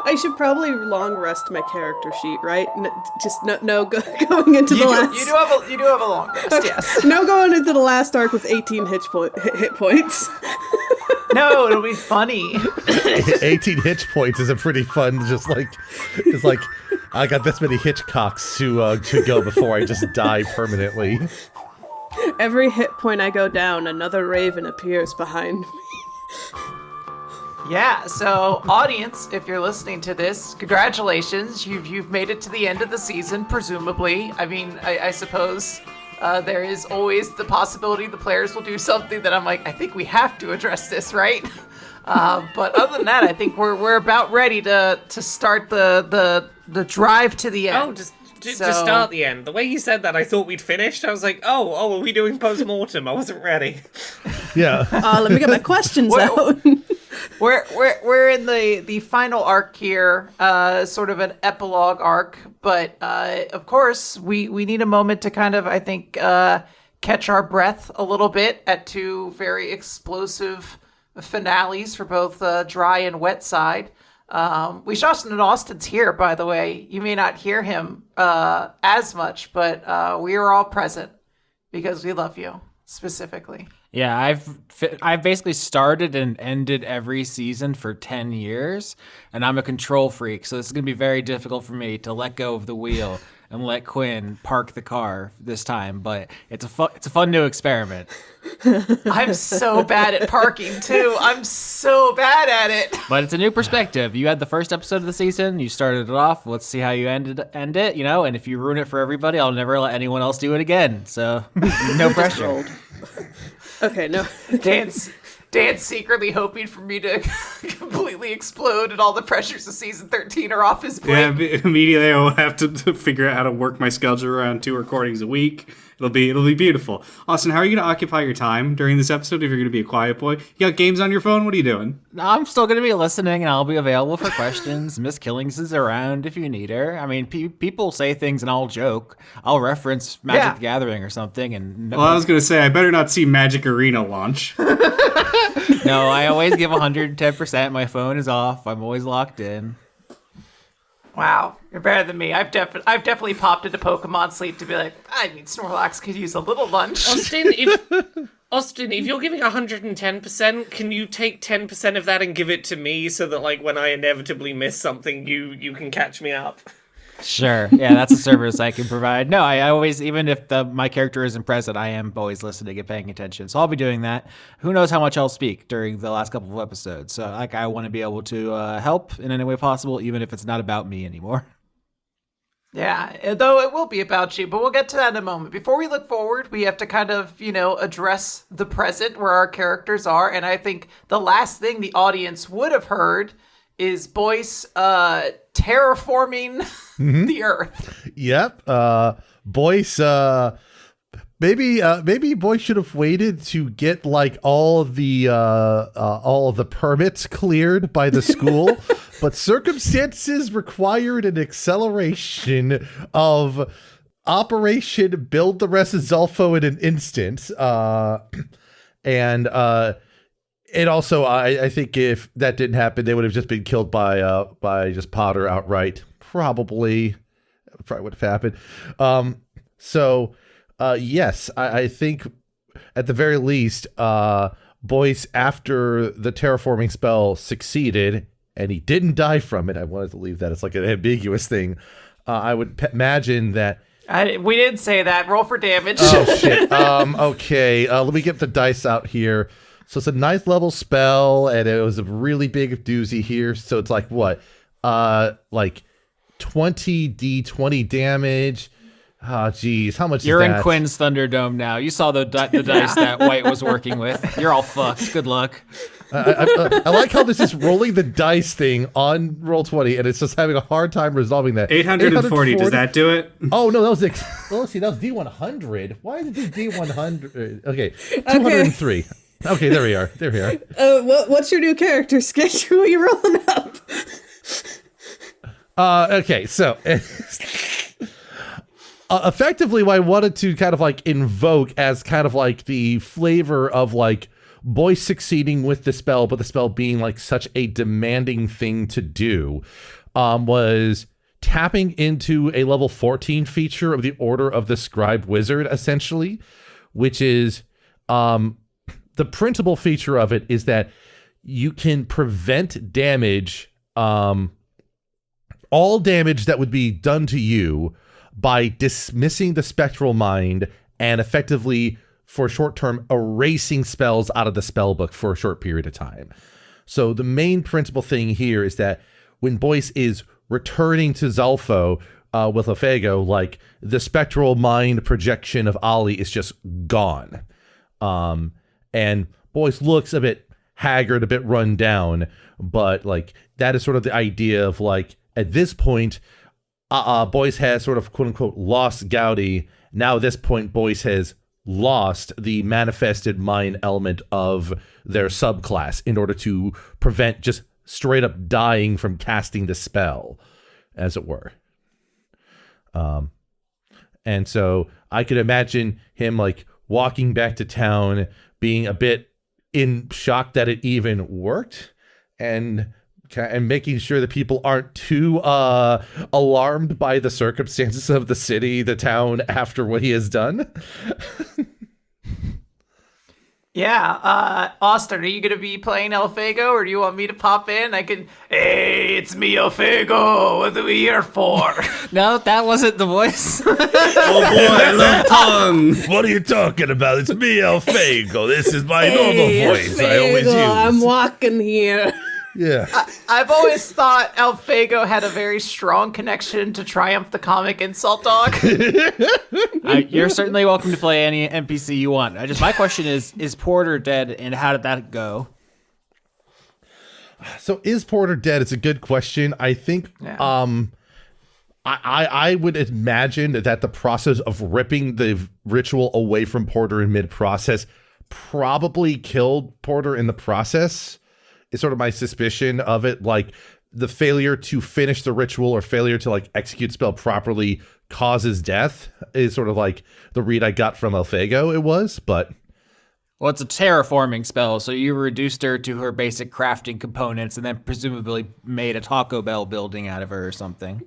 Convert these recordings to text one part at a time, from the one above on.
I should probably long rest my character sheet, right? Just going into the last. You do have a long rest. Okay. Yes. No going into the last arc with 18 hit points. No, it'll be funny. 18 hit points is a pretty fun. It's like I got this many Hitchcocks to go before I just die permanently. Every hit point I go down, another raven appears behind me. Yeah, so audience, if you're listening to this, congratulations. You've made it to the end of the season, presumably. I mean, I suppose there is always the possibility the players will do something that I'm like, I think we have to address this, right? But other than that, I think we're about ready to start the drive to the end. Oh, to start the end. The way you said that, I thought we'd finished. I was like, are we doing post-mortem? I wasn't ready. Yeah. Let me get my questions out. We're in the final arc here, sort of an epilogue arc, but of course we need a moment to kind of, I think, catch our breath a little bit at two very explosive finales for both dry and wet side. Austin's here, by the way. You may not hear him as much, but we are all present because we love you specifically. Yeah, I've basically started and ended every season for 10 years, and I'm a control freak, so this is going to be very difficult for me to let go of the wheel and let Quinn park the car this time, but it's a fun new experiment. I'm so bad at parking, too. I'm so bad at it. But it's a new perspective. You had the first episode of the season, you started it off, let's see how you end it, and if you ruin it for everybody, I'll never let anyone else do it again, so no pressure. Okay, no. Dan's secretly hoping for me to completely explode and all the pressures of season 13 are off his plate. Yeah, immediately I will have to figure out how to work my schedule around 2 recordings a week. It'll be beautiful. Austin, how are you going to occupy your time during this episode if you're going to be a quiet boy? You got games on your phone? What are you doing? I'm still going to be listening, and I'll be available for questions. Miss Killings is around if you need her. I mean, people say things, and I'll joke. I'll reference Magic the Gathering or something. Well, I was going to say, I better not see Magic Arena launch. No, I always give 110%. My phone is off. I'm always locked in. Wow, you're better than me. I've definitely popped into Pokemon Sleep to be like, I mean, Snorlax could use a little lunch. Austin, if you're giving 110%, can you take 10% of that and give it to me so that, like, when I inevitably miss something, you can catch me up? Sure. Yeah, that's a service I can provide. No, I always, even if my character isn't present, I am always listening and paying attention. So I'll be doing that. Who knows how much I'll speak during the last couple of episodes. So I want to be able to help in any way possible, even if it's not about me anymore. Yeah, though it will be about you, but we'll get to that in a moment. Before we look forward, we have to kind of, address the present where our characters are. And I think the last thing the audience would have heard is Boyce terraforming the Earth. Yep. Boyce, maybe Boyce should have waited to get like all of the permits cleared by the school, but circumstances required an acceleration of Operation Build the Rest of Zolfo in an instant. And also, I think if that didn't happen, they would have just been killed by just Potter outright. Probably would have happened. Yes, I think at the very least, Boyce, after the terraforming spell succeeded and he didn't die from it, I wanted to leave that as like an ambiguous thing. I would imagine that. We didn't say that. Roll for damage. Oh, shit. Okay, let me get the dice out here. So it's a 9th level spell, and it was a really big doozy here. So it's like what? Like 20d20 damage. Oh, geez. How much You're is that? in Quinn's Thunderdome now. You saw the dice that White was working with. You're all fucked. Good luck. I like how this is rolling the dice thing on Roll20, and it's just having a hard time resolving that. 840, does that do it? Oh, no, that was... let's see, that was D100. Why did it do D100? Okay, 203. Okay, there we are. What's your new character sketch? Who are you rolling up? Okay, so effectively what I wanted to kind of like invoke as kind of like the flavor of like Boyce succeeding with the spell, but the spell being like such a demanding thing to do, was tapping into a level 14 feature of the Order of the Scribe Wizard, essentially, which is the printable feature of it is that you can prevent damage, all damage that would be done to you, by dismissing the spectral mind and effectively, for short term, erasing spells out of the spell book for a short period of time. So the main principal thing here is that when Boyce is returning to Zolfo with Alfego, like, the spectral mind projection of Ollie is just gone. And Boyce looks a bit haggard, a bit run down, but like that is sort of the idea of like, at this point, Boyce has sort of quote unquote lost Gowdy. Now at this point, Boyce has lost the manifested mind element of their subclass in order to prevent just straight up dying from casting the spell, as it were. And so I could imagine him like walking back to town, being a bit in shock that it even worked, and making sure that people aren't too alarmed by the circumstances of the city, the town, after what he has done. Yeah, Austin, are you going to be playing Alfego, or do you want me to pop in? Hey, it's me, Alfego. What are we here for? No, that wasn't the voice. Oh boy, I love tongue. What are you talking about? It's me, Alfego. This is my normal voice I always use. I'm walking here. Yeah. I've always thought Alfego had a very strong connection to Triumph the Comic Insult Dog. You're certainly welcome to play any NPC you want. My question is Porter dead, and how did that go? So is Porter dead? It's a good question. I think I would imagine that the process of ripping the ritual away from Porter in mid-process probably killed Porter in the process. Is sort of my suspicion of it. Like, the failure to finish the ritual or failure to like execute spell properly causes death is sort of like the read I got from Alfego. It was, but Well, it's a terraforming spell, so you reduced her to her basic crafting components and then presumably made a Taco Bell building out of her or something.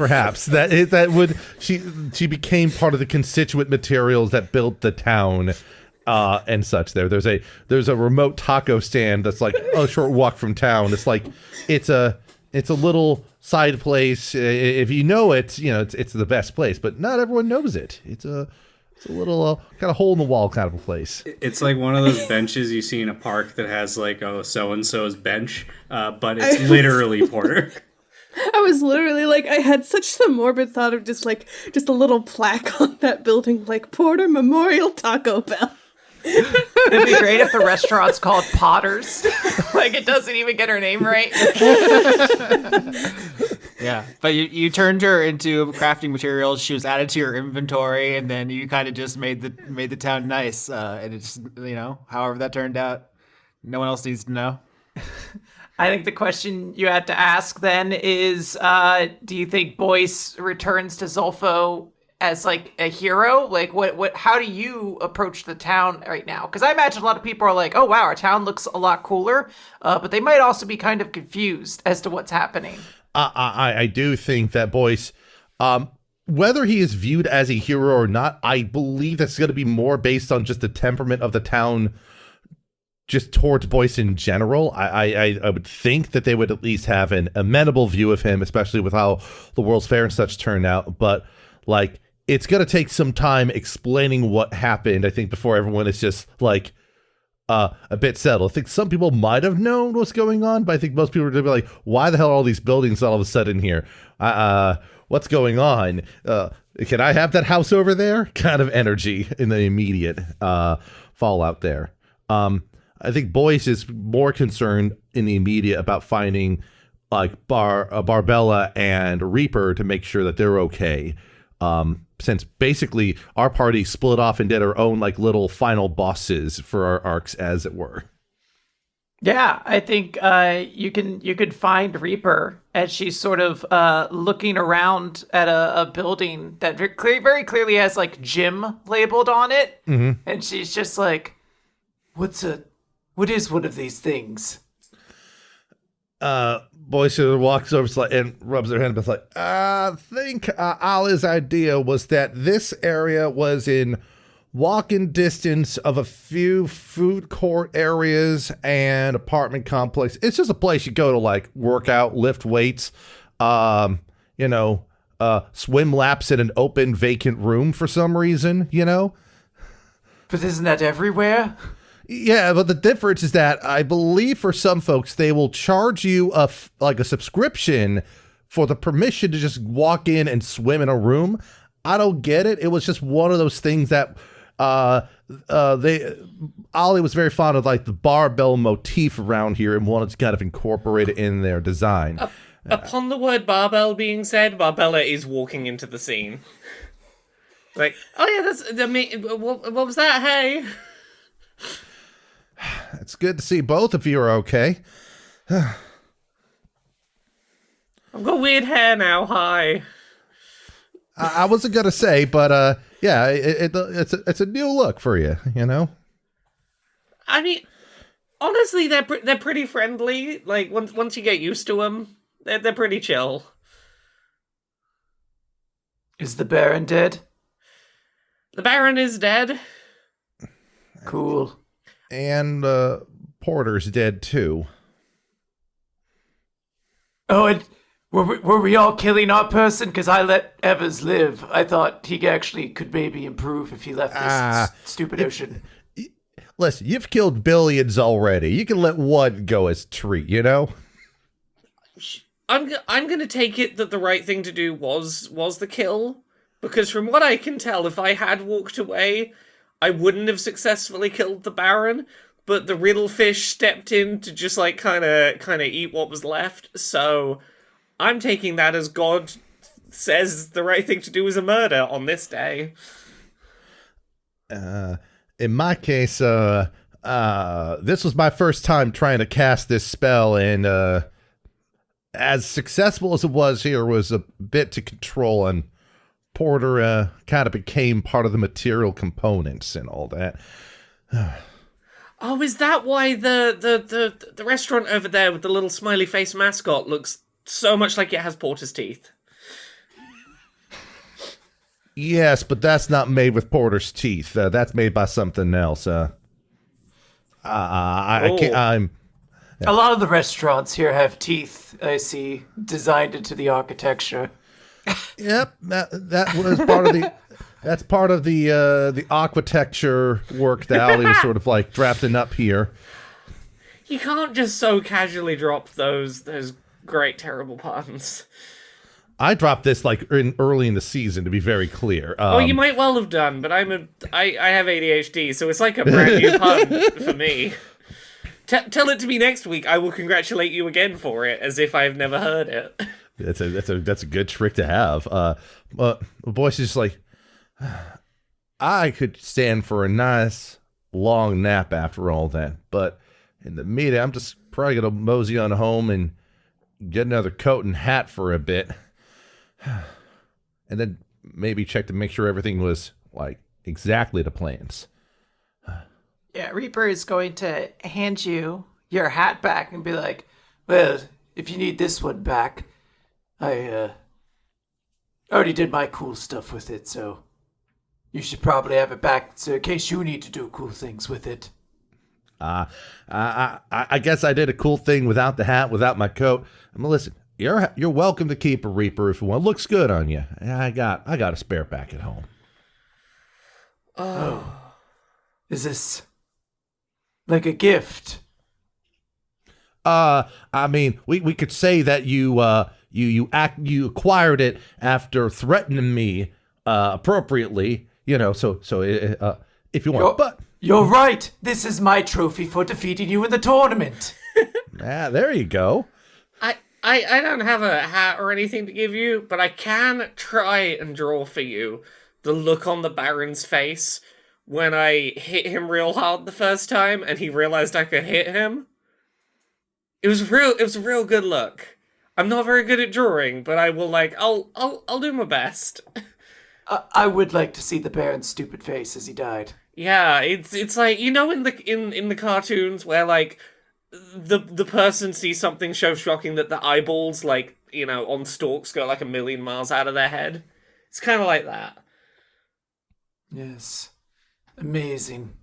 perhaps she became part of the constituent materials that built the town. And such. There's a remote taco stand that's like a short walk from town. It's like it's a little side place. If you know it, you know it's the best place, but not everyone knows it. It's a little kind of hole in the wall kind of a place. It's like one of those benches you see in a park that has like, oh, so and so's bench, but it's literally Porter. I was literally like, I had such the morbid thought of just a little plaque on that building, like Porter Memorial Taco Bell. It'd be great if the restaurant's called Potter's. Like, it doesn't even get her name right. Yeah, but you turned her into crafting materials. She was added to your inventory, and then you kind of just made the town nice. And it's, however that turned out, no one else needs to know. I think the question you had to ask then is, do you think Boyce returns to Zolfo as like a hero? Like, how do you approach the town right now? Because I imagine a lot of people are like, oh wow, our town looks a lot cooler, but they might also be kind of confused as to what's happening. I do think that Boyce, whether he is viewed as a hero or not, I believe that's going to be more based on just the temperament of the town, just towards Boyce in general. I would think that they would at least have an amenable view of him, especially with how the World's Fair and such turned out. But like, it's going to take some time explaining what happened, I think, before everyone is just like a bit settled. I think some people might have known what's going on, but I think most people are going to be like, why the hell are all these buildings all of a sudden here? What's going on? Can I have that house over there? Kind of energy in the immediate fallout there. I think Boyce is more concerned in the immediate about finding like Barbella and Reaper to make sure that they're okay. Since basically our party split off and did our own like little final bosses for our arcs, as it were. Yeah, I think you could find Reaper as she's sort of looking around at a building that very clearly has like gym labeled on it, and she's just like, what is one of these things?" Boyster walks over and rubs her hand, but like, I think Ali's idea was that this area was in walking distance of a few food court areas and apartment complex. It's just a place you go to like work out, lift weights, swim laps in an open vacant room for some reason, But isn't that everywhere? Yeah, but the difference is that I believe for some folks, they will charge you a subscription for the permission to just walk in and swim in a room. I don't get it. It was just one of those things that Ollie was very fond of, like the barbell motif around here, and wanted to kind of incorporate it in their design. Upon the word barbell being said, Barbella is walking into the scene. Like, oh yeah, what was that? Hey. It's good to see both of you are okay. I've got weird hair now. Hi. I wasn't gonna say, but yeah, it's a new look for you, I mean, honestly, they're pretty friendly. Like once you get used to them, they're pretty chill. Is the Baron dead? The Baron is dead. Cool. And Porter's dead too. Oh, and were we all killing our person? Because I let Evers live. I thought he actually could maybe improve if he left this stupid ocean. Listen, you've killed billions already. You can let one go as treat, I'm gonna take it that the right thing to do was the kill, because from what I can tell, if I had walked away, I wouldn't have successfully killed the Baron, but the Riddle fish stepped in to just like kind of eat what was left. So I'm taking that as God says the right thing to do is a murder on this day. In my case, this was my first time trying to cast this spell, and as successful as it was here was a bit to control, and Porter kind of became part of the material components and all that. Oh, is that why the restaurant over there with the little smiley face mascot looks so much like it has Porter's teeth? Yes, but that's not made with Porter's teeth. That's made by something else. I can't. A lot of the restaurants here have teeth, I see, designed into the architecture. Yep, that was part of the. That's part of the architecture work that Ali was sort of like drafting up here. You can't just so casually drop those great terrible puns. I dropped this like early in the season, to be very clear. You might well have done, but I have ADHD, so it's like a brand new pun for me. Tell it to me next week. I will congratulate you again for it, as if I've never heard it. That's a good trick to have. But the voice is just like, I could stand for a nice long nap after all that, but in the meantime, I'm just probably gonna mosey on home and get another coat and hat for a bit, and then maybe check to make sure everything was like exactly to plans. Yeah, Reaper is going to hand you your hat back and be like, well, if you need this one back, I already did my cool stuff with it, so you should probably have it back so in case you need to do cool things with it. I guess I did a cool thing without the hat, without my coat. Listen, you're welcome to keep a Reaper if you want. It looks good on you. I got a spare back at home. Oh. Is this like a gift? I mean, we could say that you acquired it after threatening me appropriately, so if you want. But you're right. This is my trophy for defeating you in the tournament. There you go. I don't have a hat or anything to give you, but I can try and draw for you the look on the Baron's face when I hit him real hard the first time and he realized I could hit him. It was a real good look. I'm not very good at drawing, but I will I'll do my best. I would like to see the Baron's stupid face as he died. Yeah, it's like, you know, in the cartoons where like the person sees something so shocking that the eyeballs, like, you know, on stalks go like a million miles out of their head. It's kind of like that. Yes. Amazing.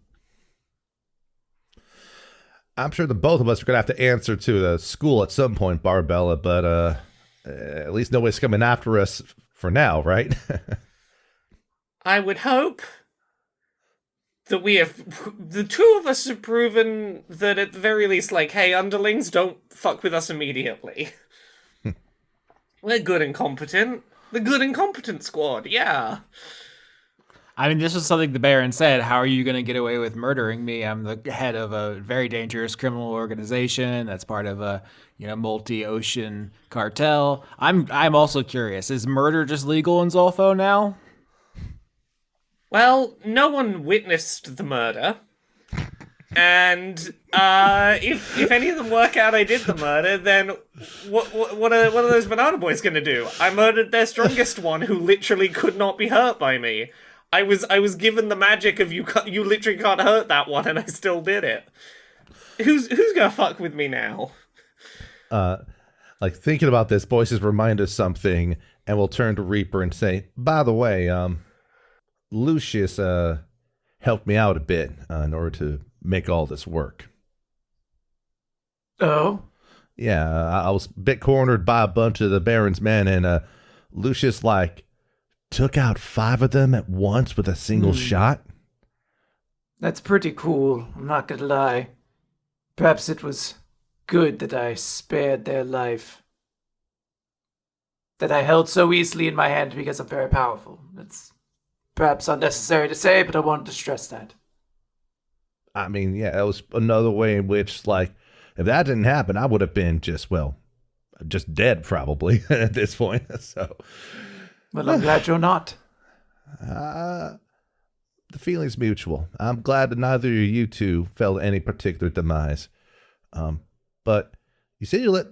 I'm sure the both of us are going to have to answer to the school at some point, Barbella, but at least nobody's coming after us for now, right? I would hope that the two of us have proven that at the very least, like, hey, underlings, don't fuck with us immediately. We're good and competent. The good and competent squad, yeah. I mean, this was something the Baron said. How are you going to get away with murdering me? I'm the head of a very dangerous criminal organization that's part of a, multi-ocean cartel. I'm also curious. Is murder just legal in Zolfo now? Well, no one witnessed the murder. And if any of them work out I did the murder, then what are those banana boys going to do? I murdered their strongest one, who literally could not be hurt by me. I was given the magic of you literally can't hurt that one, and I still did it. Who's gonna fuck with me now? Like, thinking about this, Boyce has reminded us something, and we'll turn to Reaper and say, by the way, Lucius helped me out a bit in order to make all this work. Oh? Yeah, I was a bit cornered by a bunch of the Baron's men, and Lucius, took out 5 of them at once with a single shot. That's pretty cool, I'm not gonna lie. Perhaps it was good that I spared their life. That I held so easily in my hand because I'm very powerful. It's perhaps unnecessary to say, but I wanted to stress that. I mean, yeah, that was another way in which, if that didn't happen, I would have been just dead probably at this point. So, well, I'm glad you're not. The feeling's mutual. I'm glad that neither of you two fell to any particular demise. But you said you let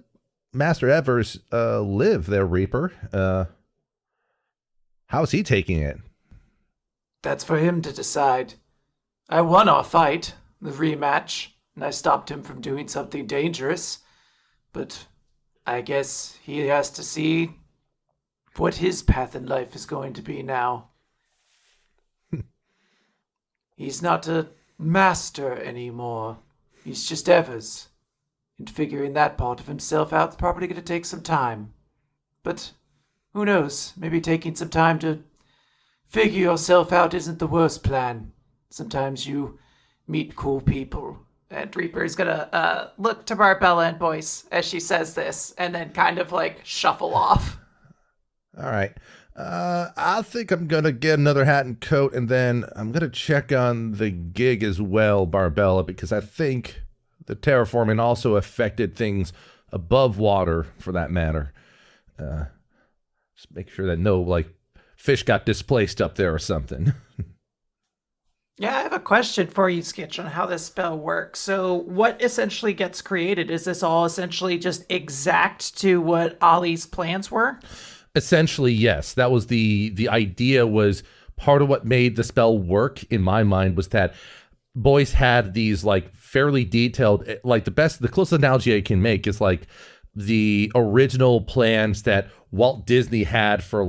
Master Evers live there, Reaper. How's he taking it? That's for him to decide. I won our fight, the rematch, and I stopped him from doing something dangerous. But I guess he has to see what his path in life is going to be now. He's not a master anymore. He's just Evers. And figuring that part of himself out is probably going to take some time. But who knows? Maybe taking some time to figure yourself out isn't the worst plan. Sometimes you meet cool people. And Reaper is gonna look to Barbella and Boyce as she says this, and then kind of shuffle off. All right. I think I'm going to get another hat and coat, and then I'm going to check on the gig as well, Barbella, because I think the terraforming also affected things above water, for that matter. Just make sure that no, fish got displaced up there or something. Yeah, I have a question for you, Skitch, on how this spell works. So what essentially gets created? Is this all essentially just exact to what Ollie's plans were? Essentially, yes. That was the idea. Was part of what made the spell work in my mind was that Boyce had these fairly detailed, the closest analogy I can make is the original plans that Walt Disney had for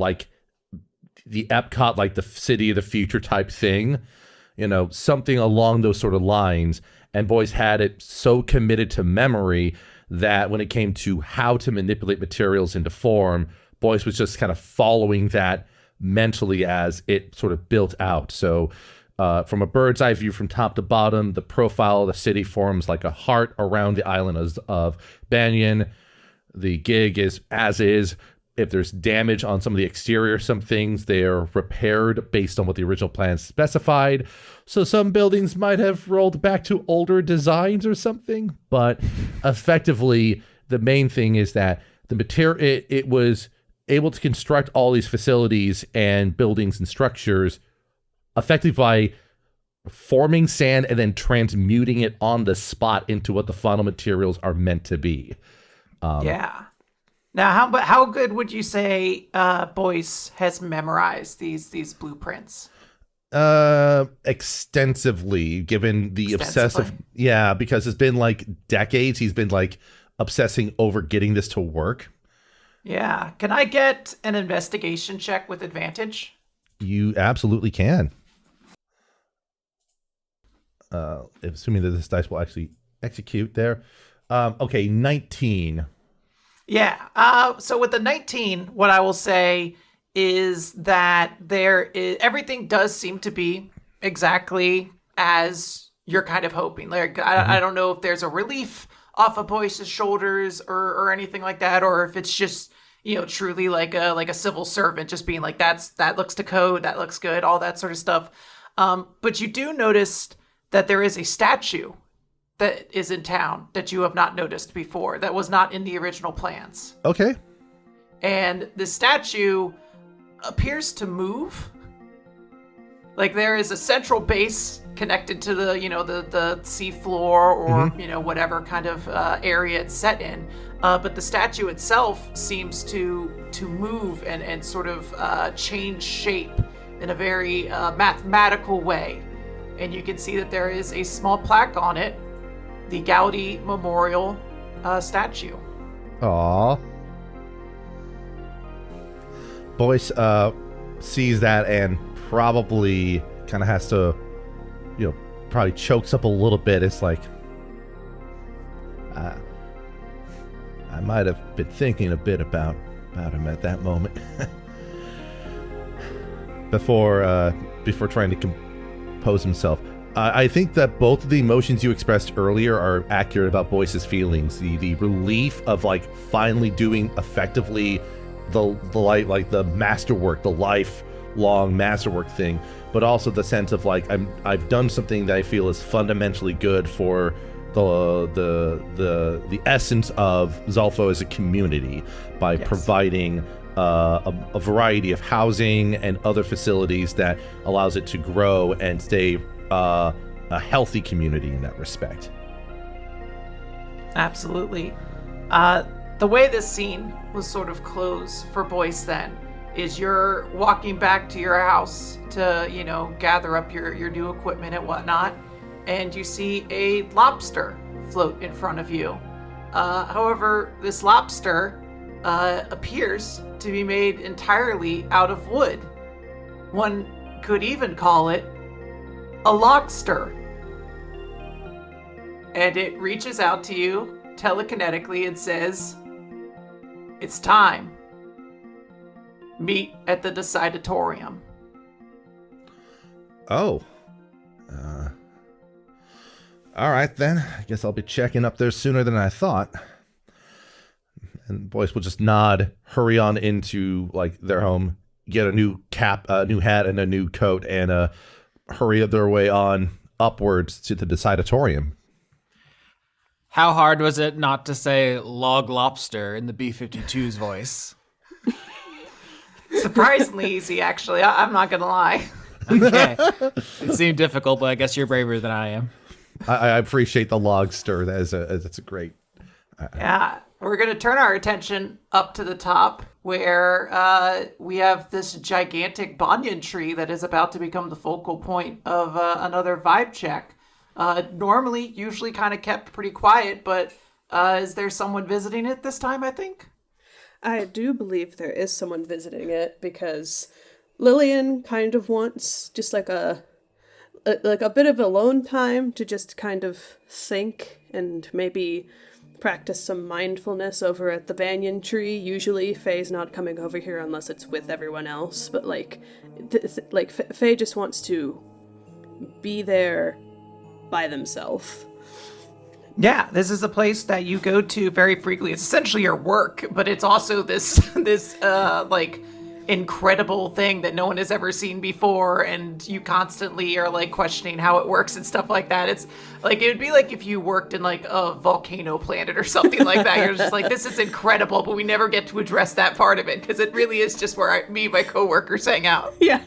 the Epcot, the city of the future type thing, something along those sort of lines. And Boyce had it so committed to memory that when it came to how to manipulate materials into form, Boyce was just kind of following that mentally as it sort of built out. So from a bird's eye view from top to bottom, the profile of the city forms like a heart around the island of Banyan. The gig is as is. If there's damage on some of the exterior, some things, they're repaired based on what the original plans specified. So some buildings might have rolled back to older designs or something. But effectively, the main thing is that the material, it was able to construct all these facilities and buildings and structures effectively by forming sand and then transmuting it on the spot into what the final materials are meant to be. Yeah. Now, how good would you say Boyce has memorized these blueprints? Extensively, given the obsessive, because it's been like decades. He's been like obsessing over getting this to work. Yeah. Can I get an investigation check with advantage? You absolutely can. Assuming that this dice will actually execute there. Okay, 19. Yeah. So with the 19, what I will say is that everything does seem to be exactly as you're kind of hoping. Like, I don't know if there's a relief off of Boyce's shoulders or anything like that, or if it's just, truly like a civil servant just being like, that looks to code, that looks good, all that sort of stuff. But you do notice that there is a statue that is in town that you have not noticed before, that was not in the original plans. Okay. And the statue appears to move. Like there is a central base connected to the sea floor or whatever kind of area it's set in. But the statue itself seems to move and sort of change shape in a very mathematical way. And you can see that there is a small plaque on it, the Gowdy Memorial statue. Aww. Boyce sees that and probably kind of has to, probably chokes up a little bit. It's like, I might have been thinking a bit about him at that moment. before trying to compose himself. I think that both of the emotions you expressed earlier are accurate about Boyce's feelings. The relief of like finally doing effectively the masterwork, the lifelong masterwork thing, but also the sense of like I've done something that I feel is fundamentally good for the essence of Zolfo as a community by providing a variety of housing and other facilities that allows it to grow and stay a healthy community in that respect. Absolutely. The way this scene was sort of closed for Boyce then is you're walking back to your house to, gather up your new equipment and whatnot, and you see a lobster float in front of you. However, this lobster appears to be made entirely out of wood. One could even call it a logster. And it reaches out to you telekinetically and says, "It's time. Meet at the Decidatorium." Oh. All right, then. I guess I'll be checking up there sooner than I thought. And Boyce will just nod, hurry on into like their home, get a new cap, a new hat, and a new coat, and hurry their way on upwards to the Decidatorium. How hard was it not to say log lobster in the B-52's voice? Surprisingly easy, actually. I'm not gonna lie. Okay. It seemed difficult, but I guess you're braver than I am. I appreciate the logster. That's a great. Yeah, we're gonna turn our attention up to the top, where we have this gigantic banyan tree that is about to become the focal point of another vibe check. Usually kind of kept pretty quiet, but is there someone visiting it this time, I think? I do believe there is someone visiting it because Lillian kind of wants just like a bit of alone time to just kind of think and maybe practice some mindfulness over at the banyan tree. Usually Faye's not coming over here unless it's with everyone else, but Faye just wants to be there by themselves. Yeah, this is a place that you go to very frequently. It's essentially your work, but it's also this incredible thing that no one has ever seen before, and you constantly are like questioning how it works and stuff like that. It's like it would be like if you worked in like a volcano planet or something like that. You're just like, this is incredible, but we never get to address that part of it because it really is just where me and my coworkers hang out. Yeah.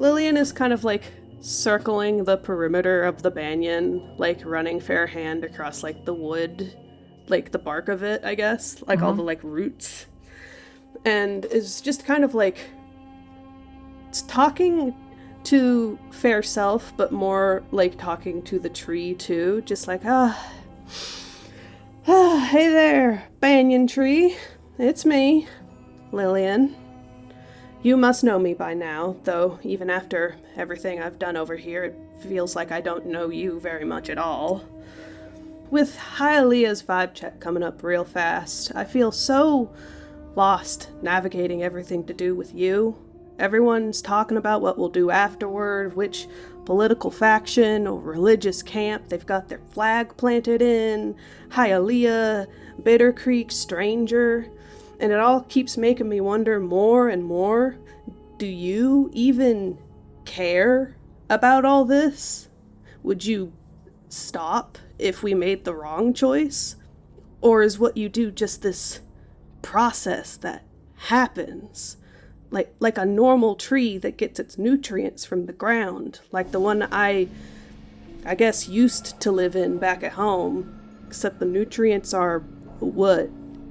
Lillian is kind of like circling the perimeter of the banyan, like running fair hand across like the wood, like the bark of it, I guess, like all the like roots, and is just kind of like talking to Fair Self, but more like talking to the tree too, just like hey there, banyan tree, it's me, Lillian. You must know me by now, though even after everything I've done over here, it feels like I don't know you very much at all. With Hyalia's vibe check coming up real fast, I feel so lost navigating everything to do with you. Everyone's talking about what we'll do afterward, which political faction or religious camp they've got their flag planted in, Hyalia, Bitter Creek Stranger, and it all keeps making me wonder more and more, do you even care about all this? Would you stop if we made the wrong choice? Or is what you do just this process that happens? Like a normal tree that gets its nutrients from the ground, like the one I guess used to live in back at home, except the nutrients are, what,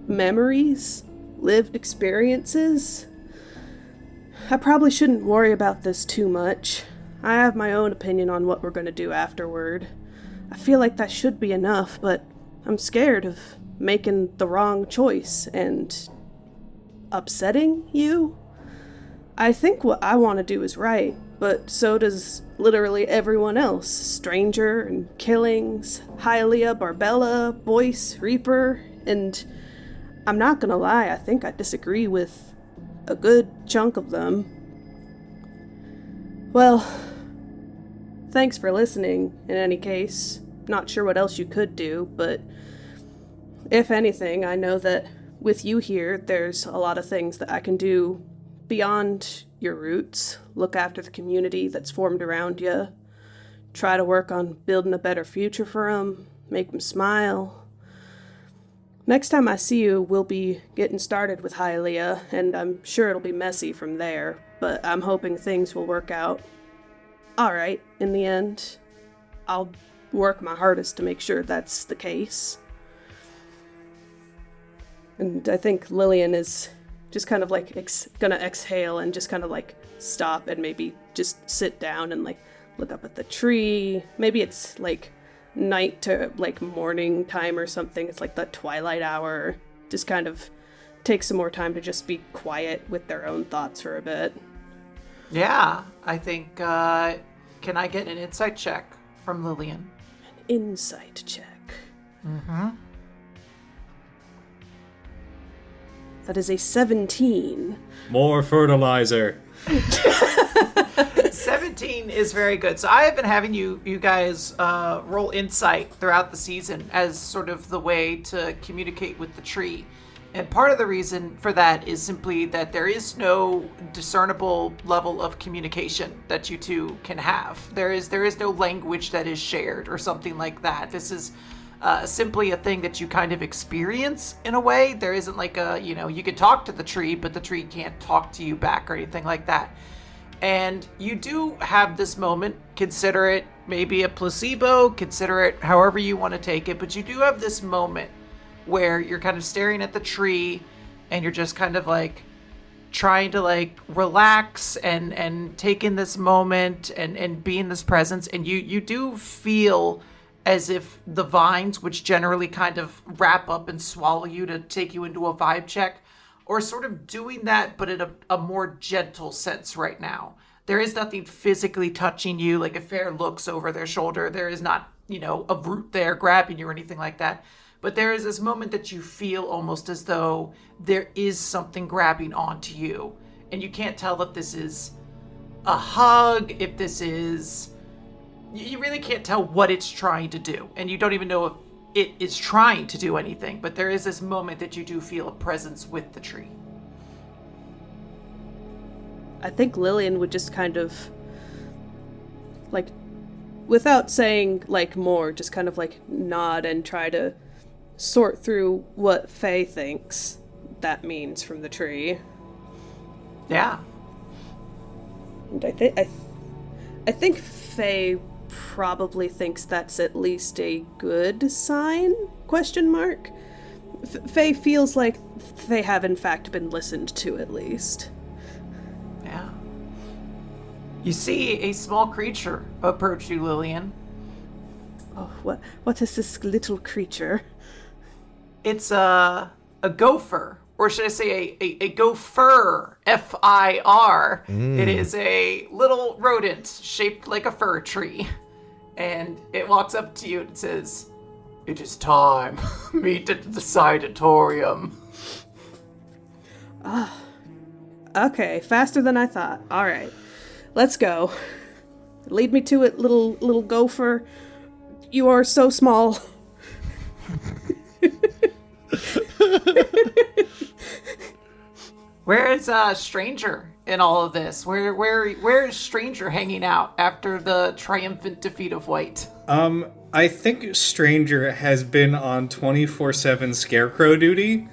memories? Lived experiences? I probably shouldn't worry about this too much. I have my own opinion on what we're going to do afterward. I feel like that should be enough, but I'm scared of making the wrong choice and upsetting you. I think what I want to do is right, but so does literally everyone else. Stranger and Killings, Hylia, Barbella, Boyce, Reaper, and I'm not gonna lie, I think I disagree with a good chunk of them. Well, thanks for listening, in any case. Not sure what else you could do, but if anything, I know that with you here, there's a lot of things that I can do beyond your roots. Look after the community that's formed around you. Try to work on building a better future for them. Make them smile. Next time I see you, we'll be getting started with Hylia, and I'm sure it'll be messy from there, but I'm hoping things will work out alright in the end. I'll work my hardest to make sure that's the case. And I think Lillian is just kind of like gonna exhale and just kind of like stop and maybe just sit down and like look up at the tree. Maybe it's like night to like morning time or something. It's like the twilight hour. Just kind of take some more time to just be quiet with their own thoughts for a bit. Yeah, I think, can I get an insight check from Lillian? An insight check. Mm-hmm. That is a 17. More fertilizer. 17 is very good. So I have been having you guys roll insight throughout the season as sort of the way to communicate with the tree. And part of the reason for that is simply that there is no discernible level of communication that you two can have. There is no language that is shared or something like that. This is simply a thing that you kind of experience in a way. There isn't like you can talk to the tree, but the tree can't talk to you back or anything like that. And you do have this moment, consider it maybe a placebo, consider it however you want to take it, but you do have this moment where you're kind of staring at the tree and you're just kind of like trying to like relax and take in this moment and be in this presence. And you do feel as if the vines, which generally kind of wrap up and swallow you to take you into a vibe check, or sort of doing that, but in a more gentle sense right now. There is nothing physically touching you, like if Fair looks over their shoulder, there is not, a root there grabbing you or anything like that. But there is this moment that you feel almost as though there is something grabbing onto you. And you can't tell if this is a hug, if this is... You really can't tell what it's trying to do. And you don't even know if it is trying to do anything, but there is this moment that you do feel a presence with the tree. I think Lillian would just kind of, like, without saying, like, more, just kind of, like, nod and try to sort through what Faye thinks that means from the tree. Yeah. And I think Faye probably thinks that's at least a good sign? Question mark. Faye feels like they have in fact been listened to at least. Yeah. You see a small creature approach you, Lillian. Oh, what is this little creature? It's a gopher, or should I say a gopher, F-I-R. It is a little rodent shaped like a fir tree. And it walks up to you and says, "It is time. Meet at the Sanatorium." Okay, faster than I thought. All right, let's go. Lead me to it, little gopher. You are so small. Where is Stranger in all of this? Where is Stranger hanging out after the triumphant defeat of White? I think Stranger has been on 24/7 scarecrow duty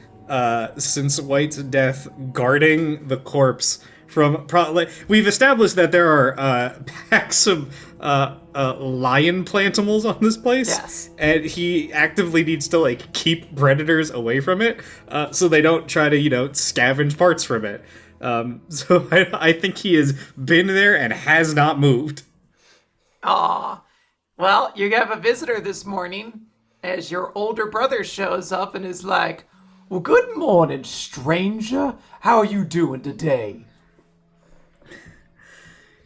since White's death, guarding the corpse from. We've established that there are packs of lion plantimals on this place, Yes. and he actively needs to keep predators away from it, so they don't try to scavenge parts from it. So I think he has been there and has not moved. Aw. Well, you have a visitor this morning as your older brother shows up and is like, "Well, good morning, stranger. How are you doing today?"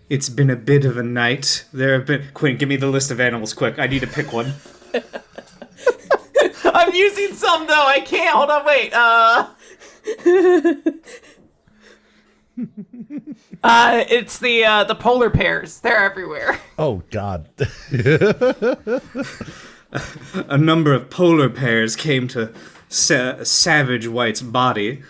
It's been a bit of a night. There have been... Quinn, give me the list of animals quick. I need to pick one. I'm using some, though. I can't. Hold on, wait. It's the polar bears. They're everywhere. Oh, God. A number of polar bears came to savage White's body.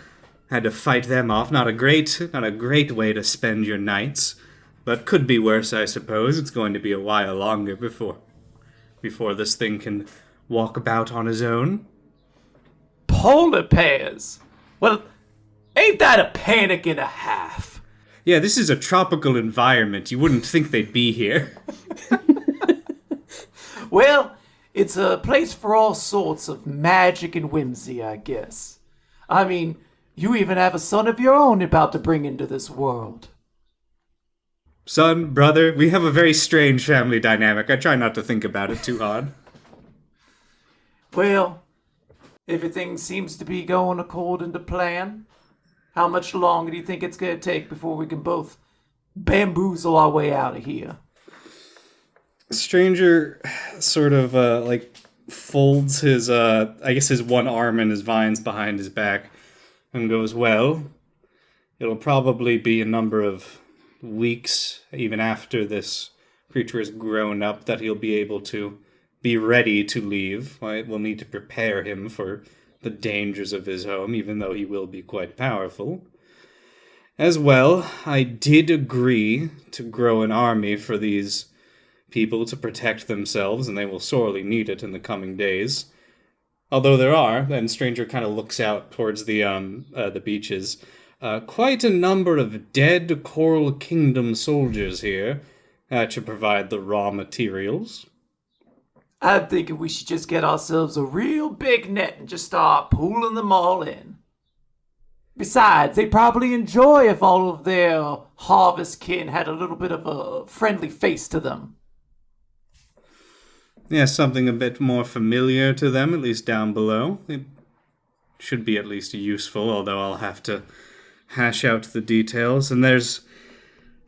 Had to fight them off. Not a great way to spend your nights, but could be worse, I suppose. It's going to be a while longer before this thing can walk about on his own. Polar bears? Well, ain't that a panic and a half? Yeah, this is a tropical environment. You wouldn't think they'd be here. Well, it's a place for all sorts of magic and whimsy, I guess. I mean, you even have a son of your own about to bring into this world. Son, brother, we have a very strange family dynamic. I try not to think about it too hard. Well, everything seems to be going according to plan. How much longer do you think it's going to take before we can both bamboozle our way out of here? Stranger sort of folds his his one arm in his vines behind his back and goes, "Well, it'll probably be a number of weeks, even after this creature is grown up, that he'll be able to be ready to leave. We'll need to prepare him for the dangers of his home, even though he will be quite powerful. As well, I did agree to grow an army for these people to protect themselves, and they will sorely need it in the coming days. Although there are," and Stranger kind of looks out towards the beaches, "quite a number of dead Coral Kingdom soldiers here to provide the raw materials." I'm thinking we should just get ourselves a real big net and just start pulling them all in. Besides, they'd probably enjoy if all of their harvest kin had a little bit of a friendly face to them. Yeah, something a bit more familiar to them, at least down below. It should be at least useful, although I'll have to hash out the details. And there's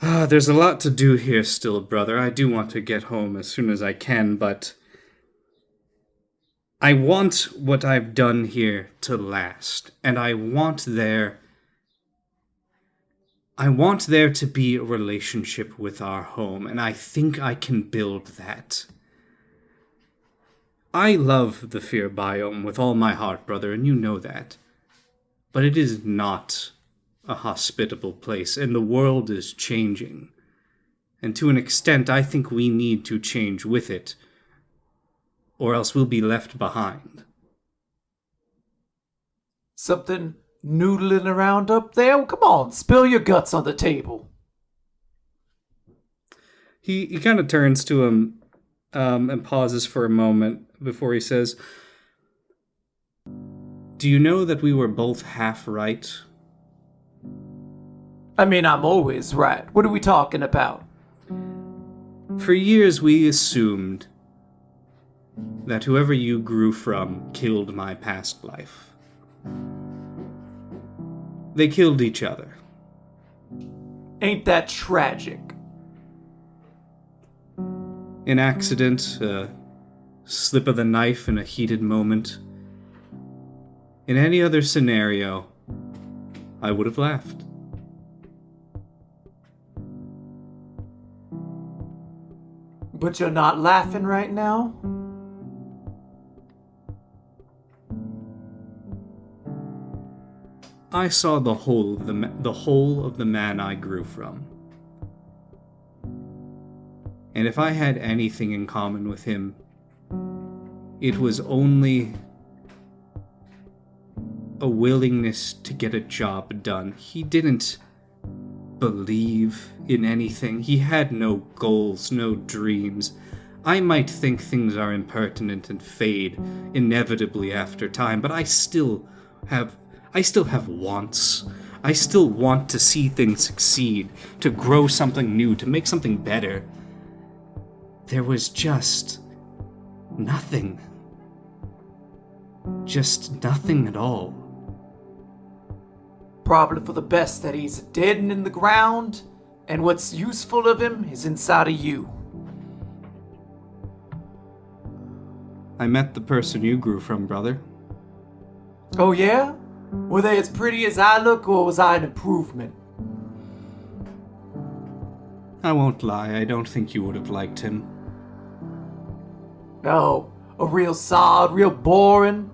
a lot to do here still, brother. I do want to get home as soon as I can, but I want what I've done here to last, and I want there to be a relationship with our home, and I think I can build that. I love the fear biome with all my heart, brother, and you know that. But it is not a hospitable place, and the world is changing. And to an extent, I think we need to change with it, or else we'll be left behind. Something noodling around up there? Well, come on, spill your guts on the table. He kind of turns to him and pauses for a moment before he says, "Do you know that we were both half right?" I mean, I'm always right. What are we talking about? For years we assumed that whoever you grew from killed my past life. They killed each other. Ain't that tragic? An accident, a slip of the knife in a heated moment. In any other scenario, I would have laughed. But you're not laughing right now? I saw the whole of the man I grew from. And if I had anything in common with him, it was only a willingness to get a job done. He didn't believe in anything. He had no goals, no dreams. I might think things are impertinent and fade inevitably after time, but I still have wants. I still want to see things succeed, to grow something new, to make something better. There was just nothing. Just nothing at all. Probably for the best that he's dead and in the ground, and what's useful of him is inside of you. I met the person you grew from, brother. Oh yeah? Were they as pretty as I look, or was I an improvement? I won't lie, I don't think you would have liked him. No, a real sod, real boring.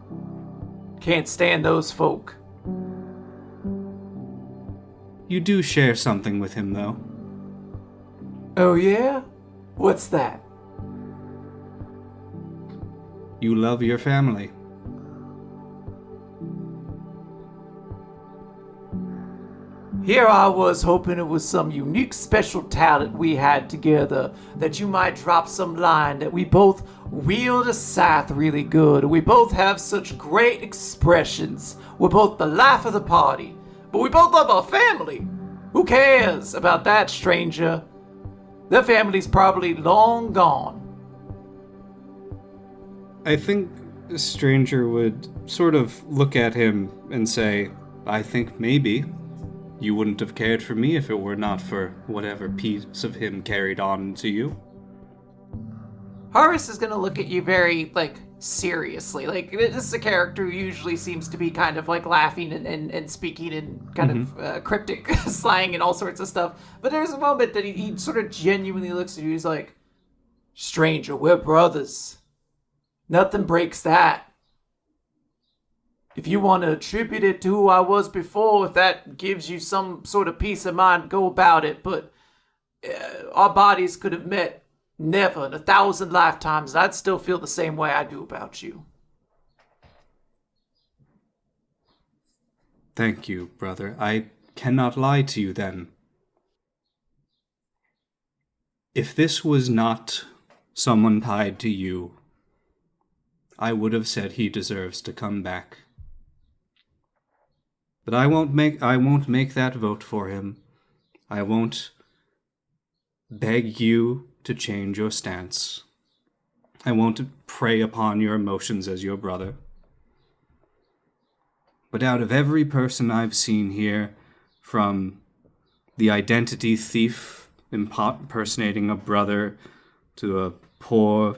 Can't stand those folk. You do share something with him, though. Oh yeah? What's that? You love your family. Here I was hoping it was some unique special talent we had together, that you might drop some line that we both wield a scythe really good, we both have such great expressions, we're both the life of the party, but we both love our family. Who cares about that, stranger? Their family's probably long gone. I think a stranger would sort of look at him and say, I think maybe. You wouldn't have cared for me if it were not for whatever piece of him carried on to you. Horace is gonna look at you very, seriously. This is a character who usually seems to be kind of, laughing and speaking in kind of cryptic slang and all sorts of stuff. But there's a moment that he sort of genuinely looks at you. He's like, stranger, we're brothers. Nothing breaks that. If you want to attribute it to who I was before, if that gives you some sort of peace of mind, go about it. But our bodies could have met never in 1,000 lifetimes, and I'd still feel the same way I do about you. Thank you, brother. I cannot lie to you then. If this was not someone tied to you, I would have said he deserves to come back. But I won't make that vote for him. I won't beg you to change your stance. I won't prey upon your emotions as your brother. But out of every person I've seen here, from the identity thief impersonating a brother to a poor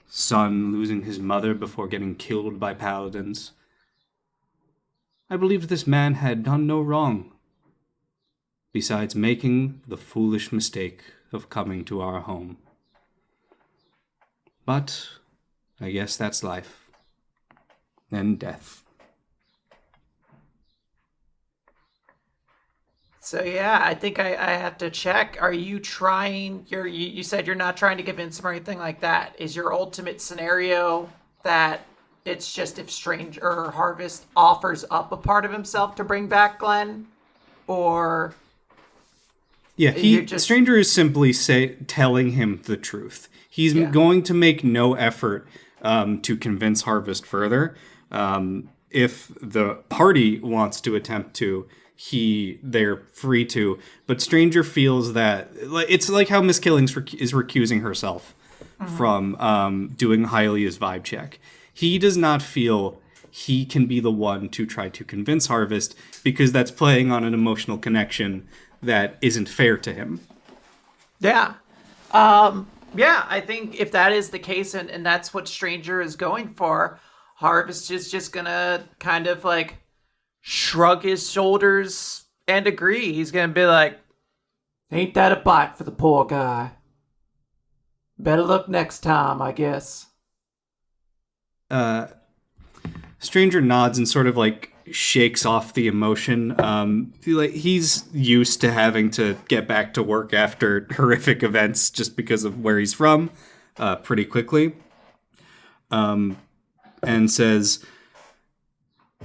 son losing his mother before getting killed by paladins, I believed this man had done no wrong, besides making the foolish mistake of coming to our home. But I guess that's life and death. So yeah, I think I have to check. Are you trying? You said you're not trying to convince him or anything like that. Is your ultimate scenario that it's just if Strange or Harvest offers up a part of himself to bring back Glenn, or Yeah, You're just- Stranger is simply telling him the truth. He's going to make no effort to convince Harvest further. If the party wants to attempt to, they're free to. But Stranger feels that it's like how Miss Killings is recusing herself from doing Hylia's vibe check. He does not feel he can be the one to try to convince Harvest because that's playing on an emotional connection that isn't fair to him. Yeah. Yeah, I think if that is the case and that's what Stranger is going for, Harvest is just gonna kind of like shrug his shoulders and agree. He's gonna be like, ain't that a bite for the poor guy? Better luck next time, I guess. Stranger nods and sort of like shakes off the emotion. He's used to having to get back to work after horrific events just because of where he's from, pretty quickly. And says,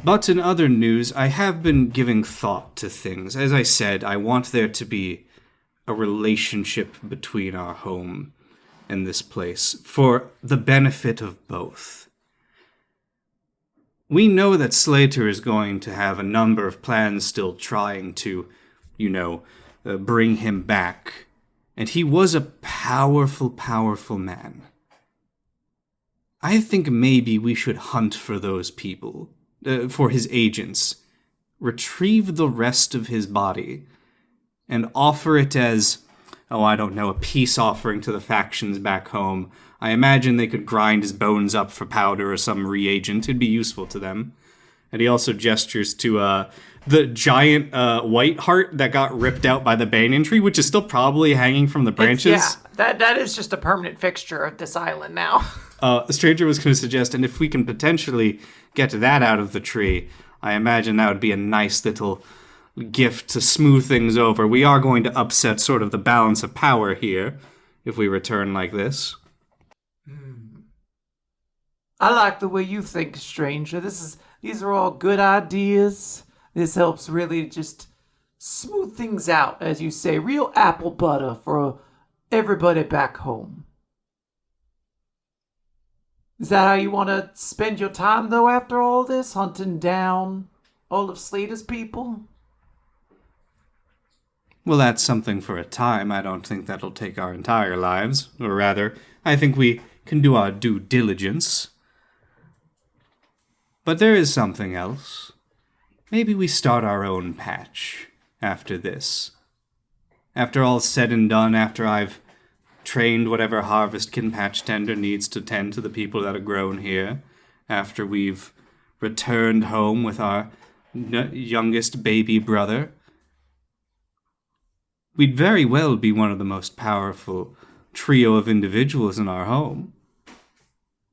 but in other news, I have been giving thought to things. As I said, I want there to be a relationship between our home and this place for the benefit of both. We know that Slater is going to have a number of plans still trying to, bring him back. And he was a powerful, powerful man. I think maybe we should hunt for those people, for his agents, retrieve the rest of his body, and offer it as, a peace offering to the factions back home. I imagine they could grind his bones up for powder or some reagent. It'd be useful to them. And he also gestures to the giant white heart that got ripped out by the banyan tree, which is still probably hanging from the branches. That is just a permanent fixture of this island now. The Stranger was going to suggest, and if we can potentially get that out of the tree, I imagine that would be a nice little gift to smooth things over. We are going to upset sort of the balance of power here if we return like this. I like the way you think, Stranger. These are all good ideas. This helps really just smooth things out, as you say. Real apple butter for everybody back home. Is that how you want to spend your time, though, after all this? Hunting down all of Slater's people? Well, that's something for a time. I don't think that'll take our entire lives. Or rather, I think we can do our due diligence. But there is something else. Maybe we start our own patch after this. After all's said and done, after I've trained whatever Harvest Kin Patch Tender needs to tend to the people that have grown here, after we've returned home with our youngest baby brother, we'd very well be one of the most powerful trio of individuals in our home.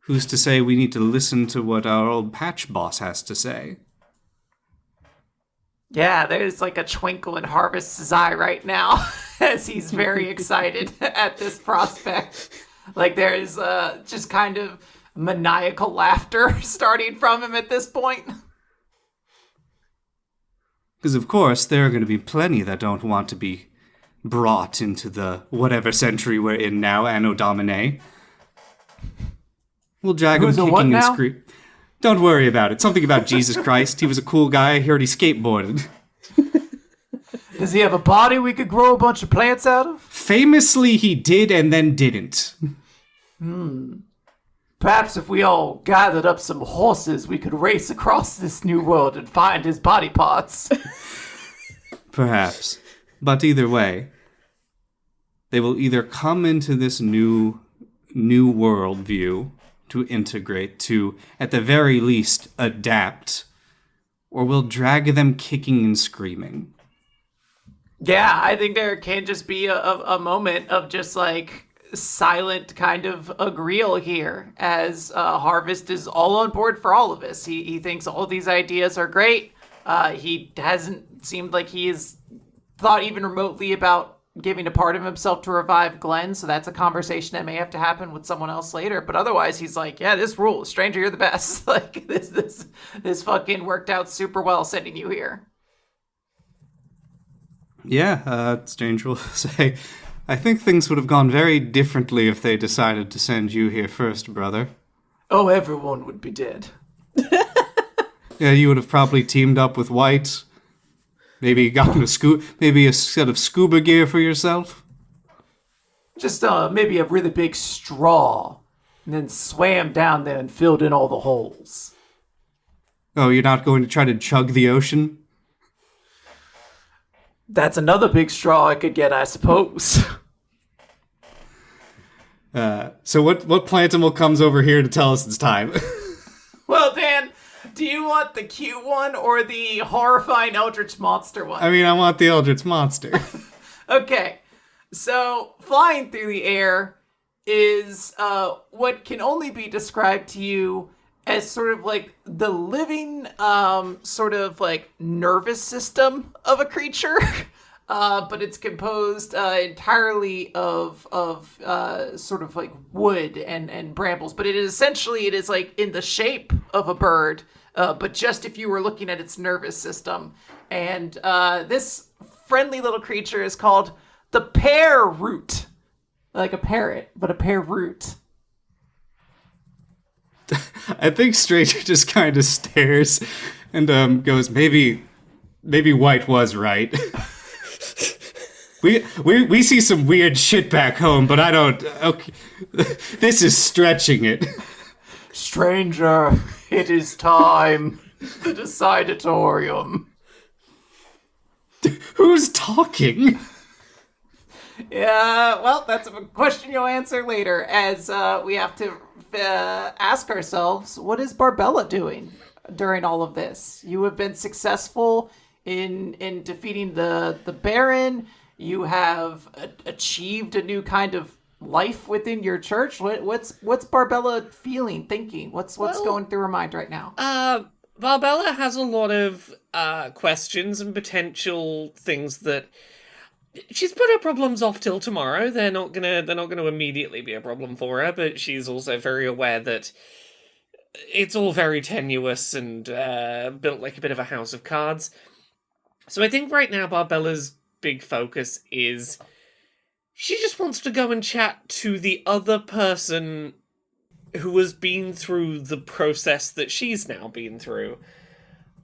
Who's to say we need to listen to what our old patch boss has to say? Yeah, there's like a twinkle in Harvest's eye right now as he's very excited at this prospect. Like there's just kind of maniacal laughter starting from him at this point. Because of course there are going to be plenty that don't want to be brought into the whatever century we're in now, Anno Domini. We'll drag him kicking and screaming. Don't worry about it. Something about Jesus Christ. He was a cool guy. I heard he skateboarded. Does he have a body we could grow a bunch of plants out of? Famously, he did and then didn't. Perhaps if we all gathered up some horses, we could race across this new world and find his body parts. Perhaps. But either way, they will either come into this new world view to integrate, to, at the very least, adapt, or we'll drag them kicking and screaming. Yeah, I think there can just be a moment of just like silent kind of agreeal here as Harvest is all on board for all of us. He thinks all of these ideas are great. He hasn't seemed like he has thought even remotely about giving a part of himself to revive Glenn, so that's a conversation that may have to happen with someone else later. But otherwise, he's like, yeah, this rules. Stranger, you're the best. Like, this fucking worked out super well sending you here. Yeah, Strange will say, I think things would have gone very differently if they decided to send you here first, brother. Oh, everyone would be dead. Yeah, you would have probably teamed up with White. Maybe gotten maybe a set of scuba gear for yourself. Just maybe a really big straw, and then swam down there and filled in all the holes. Oh, you're not going to try to chug the ocean? That's another big straw I could get, I suppose. So what Plantimal comes over here to tell us it's time? Well, Dan, do you want the cute one or the horrifying Eldritch Monster one? I mean, I want the Eldritch Monster. Okay, so flying through the air is what can only be described to you as sort of like the living sort of like nervous system of a creature. But it's composed entirely of sort of like wood and brambles. But it is like in the shape of a bird, but just if you were looking at its nervous system. And this friendly little creature is called the pear root, like a parrot, but a pear root. I think Stranger just kind of stares and goes, maybe White was right. We see some weird shit back home, but I don't. Okay, this is stretching it. Stranger, it is time. The Decidatorium. Who's talking? Yeah, well, that's a question you'll answer later, as we have to ask ourselves, what is Barbella doing during all of this? You have been successful in defeating the Baron. You have achieved a new kind of life within your church. What's Barbella feeling, thinking? What's going through her mind right now? Barbella has a lot of questions and potential things that she's put her problems off till tomorrow. They're not gonna immediately be a problem for her, but she's also very aware that it's all very tenuous and built like a bit of a house of cards. So I think right now Barbella's big focus is she just wants to go and chat to the other person who has been through the process that she's now been through.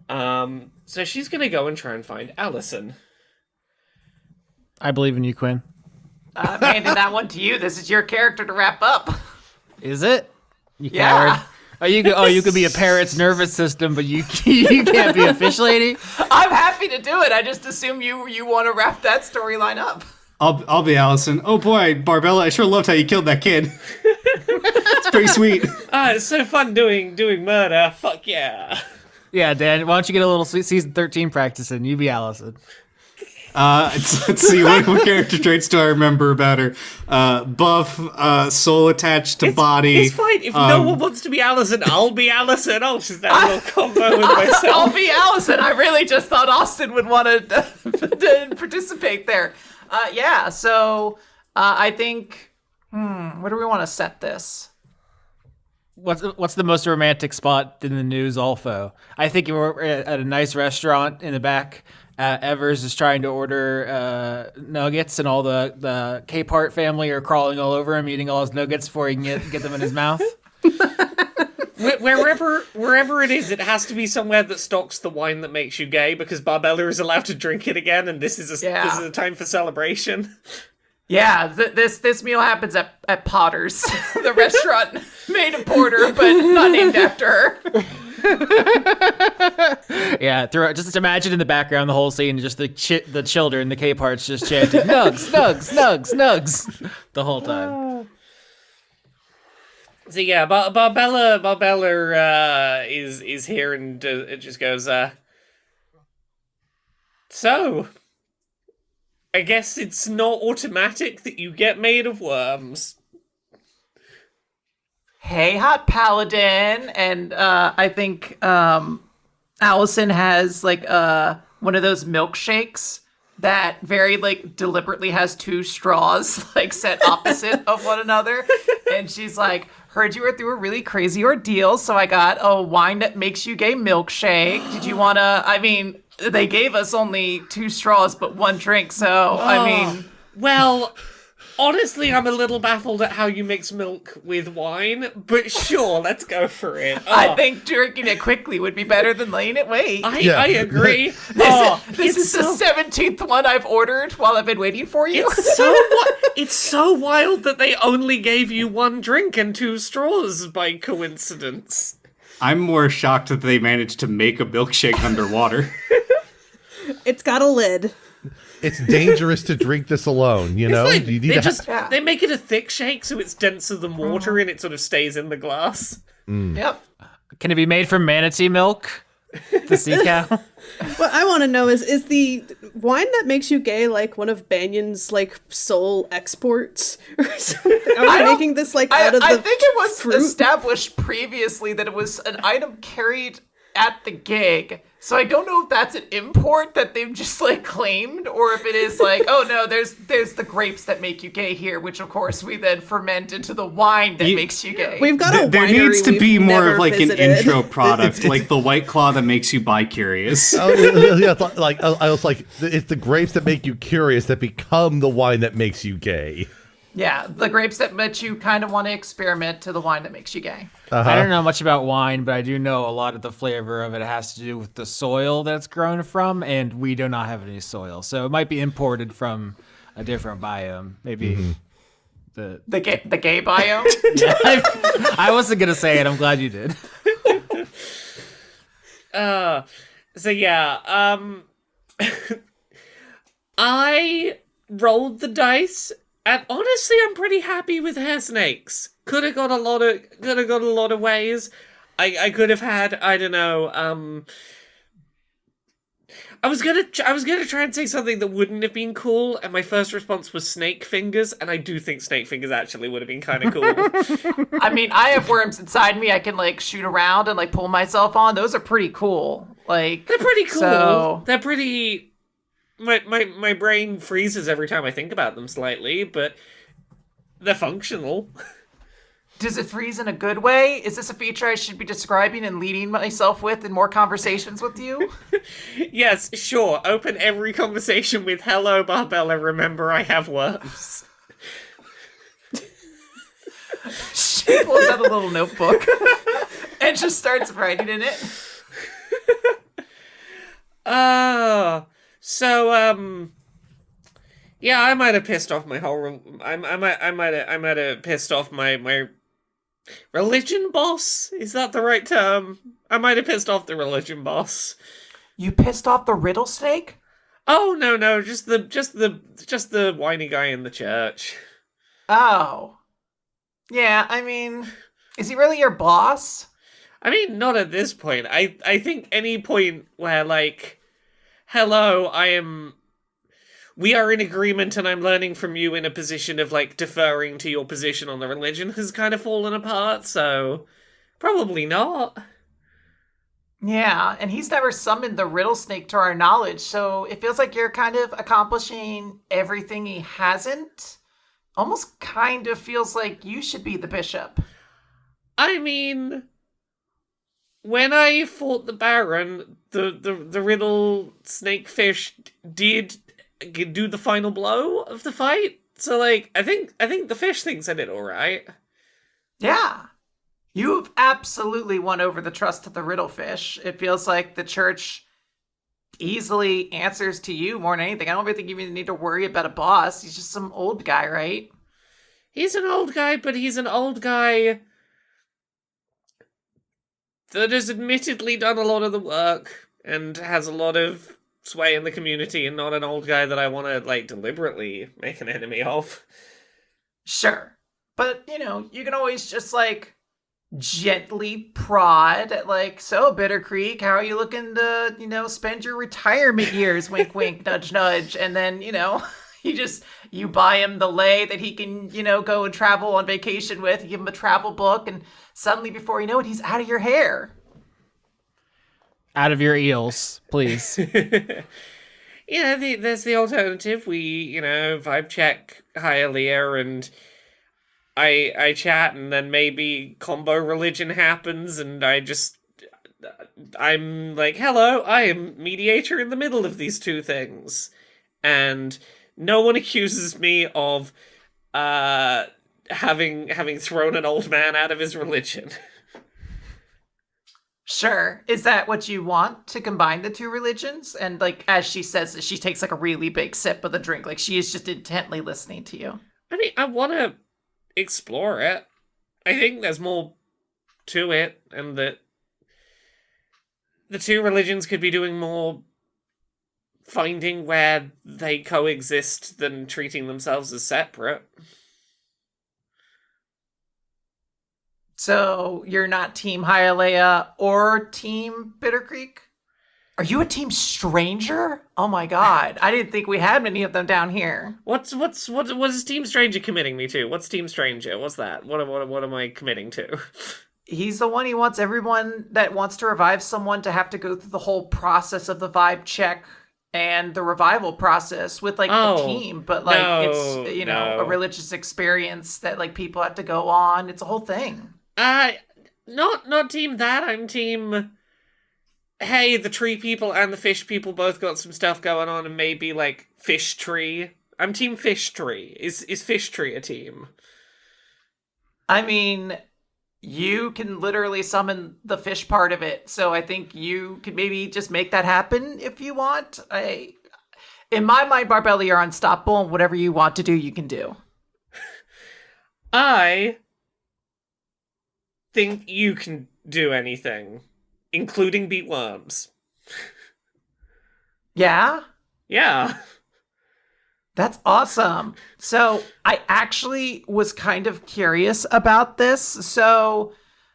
So she's gonna go and try and find Allison. I believe in you, Quinn. I'm handing that one to you. This is your character to wrap up. Is it? You Yeah. coward. You could be a parrot's nervous system, but you can't be a fish lady. I'm happy to do it. I just assume you want to wrap that storyline up. I'll be Allison. Oh boy, Barbella, I sure loved how you killed that kid. It's pretty sweet. It's so fun doing murder. Fuck yeah. Yeah, Dan, why don't you get a little season 13 practice in? You be Allison. Let's see, what character traits do I remember about her? Buff, soul attached to body. It's fine. If no one wants to be Allison, I'll be Allison. I'll just have a little combo with myself. I'll be Allison. I really just thought Austin would want to participate there. Yeah, so I think, where do we want to set this? What's the most romantic spot in the news, Alfo? I think we're at a nice restaurant in the back. Evers is trying to order nuggets, and all the Capehart family are crawling all over him, eating all his nuggets before he can get them in his mouth. Wherever it is, it has to be somewhere that stocks the wine that makes you gay, because Barbella is allowed to drink it again, and this is a time for celebration. Yeah, this meal happens at Potter's, the restaurant made of porter, but not named after her. Yeah, just imagine in the background the whole scene, just the children, the Capeharts just chanting nugs, nugs, nugs, nugs the whole time. So yeah, Barbella is here and it just goes. So, I guess it's not automatic that you get made of worms. Hey, hot paladin, and I think Allison has like one of those milkshakes that very like deliberately has two straws like set opposite of one another, and she's like, heard you were through a really crazy ordeal, so I got a wine that makes you gay milkshake. Did you wanna? I mean, they gave us only 2 straws but 1 drink, so I mean, Well, honestly, I'm a little baffled at how you mix milk with wine, but sure, let's go for it. I think drinking it quickly would be better than letting it wait. I agree. This is the 17th one I've ordered while I've been waiting for you. It's so wild that they only gave you 1 drink and 2 straws by coincidence. I'm more shocked that they managed to make a milkshake underwater. It's got a lid. It's dangerous to drink this alone, you know? Like, You need they make it a thick shake so it's denser than water and it sort of stays in the glass. Yep. Can it be made from manatee milk? The sea cow? What I want to know is the wine that makes you gay like one of Banyan's like sole exports or something? Are we making this like out of the I think it was fruit? established previously that it was an item carried at the gig. So I don't know if that's an import that they've just like claimed, or if it is like, oh no, there's the grapes that make you gay here, which of course we then ferment into the wine that makes you gay. We've got a There winery needs to we've be more never of like visited. an intro product, like the White Claw that makes you bi-curious. Oh, yeah, it's like I was like, it's the grapes that make you curious that become the wine that makes you gay. Yeah, the grapes that make you kind of want to experiment to the wine that makes you gay. I don't know much about wine, but I do know a lot of the flavor of it has to do with the soil that it's grown from, and we do not have any soil. So it might be imported from a different biome. Maybe the gay biome. Yeah, I wasn't going to say it. I'm glad you did. So yeah, I rolled the dice, and honestly, I'm pretty happy with hair snakes. Could have got a lot of ways. I could have had, I don't know. I was gonna try and say something that wouldn't have been cool, and my first response was snake fingers, and I do think snake fingers actually would have been kind of cool. I mean, I have worms inside me. I can like shoot around and like pull myself on. Those are pretty cool. Like They're pretty cool. So... They're pretty. My brain freezes every time I think about them slightly, but they're functional. Does it freeze in a good way? Is this a feature I should be describing and leading myself with in more conversations with you? Yes, sure. Open every conversation with "Hello, Barbella. Remember, I have worms." She pulls out a little notebook and just starts writing in it. Yeah, I might have pissed off my whole. I might have pissed off my religion boss. Is that the right term? I might have pissed off the religion boss. You pissed off the riddle snake? Oh no, just the whiny guy in the church. Oh. Yeah, I mean, is he really your boss? I mean, not at this point. I think any point where, like, hello, we are in agreement and I'm learning from you in a position of, like, deferring to your position on the religion has kind of fallen apart, so probably not. Yeah, and he's never summoned the riddle snake to our knowledge, so it feels like you're kind of accomplishing everything he hasn't. Almost kind of feels like you should be the bishop. I mean, when I fought the Baron, the riddle snakefish did do the final blow of the fight. So, like, I think the fish thinks I did all right. Yeah. You've absolutely won over the trust of the riddle fish. It feels like the church easily answers to you more than anything. I don't really think you even need to worry about a boss. He's just some old guy, right? He's an old guy, but he's an old guy that has admittedly done a lot of the work and has a lot of sway in the community, and not an old guy that I want to, like, deliberately make an enemy of. Sure. But, you know, you can always just, like, gently prod at, like, so, Bitter Creek, how are you looking to, you know, spend your retirement years? Wink, wink, nudge, nudge. And then, you know, you buy him the lei that he can, you know, go and travel on vacation with. You give him a travel book, and suddenly, before you know it, he's out of your hair. Out of your eels, please. Yeah, there's the alternative. We, you know, vibe check Hylia, and I chat, and then maybe combo religion happens, and I just I'm like, hello, I am mediator in the middle of these two things. And no one accuses me of having thrown an old man out of his religion. Sure. Is that what you want, to combine the two religions? And like, as she says this, she takes like a really big sip of the drink. Like, she is just intently listening to you. I mean, I want to explore it. I think there's more to it, and that the two religions could be doing more finding where they coexist than treating themselves as separate. So you're not Team Hialeah or Team Bitter Creek? Are you a Team Stranger? Oh my god. I didn't think we had many of them down here. What is Team Stranger committing me to? What's Team Stranger? What's that? What am I committing to? He's the one. He wants everyone that wants to revive someone to have to go through the whole process of the vibe check and the revival process with like a team, but like it's a religious experience that like people have to go on. It's a whole thing. Not team that. I'm team. Hey, the tree people and the fish people both got some stuff going on, and maybe like fish tree. I'm team fish tree. Is fish tree a team? I mean, you can literally summon the fish part of it, so I think you could maybe just make that happen if you want. In my mind, Barbelli are unstoppable, and whatever you want to do, you can do. I think you can do anything, including beat worms. Yeah? Yeah. That's awesome. So I actually was kind of curious about this. So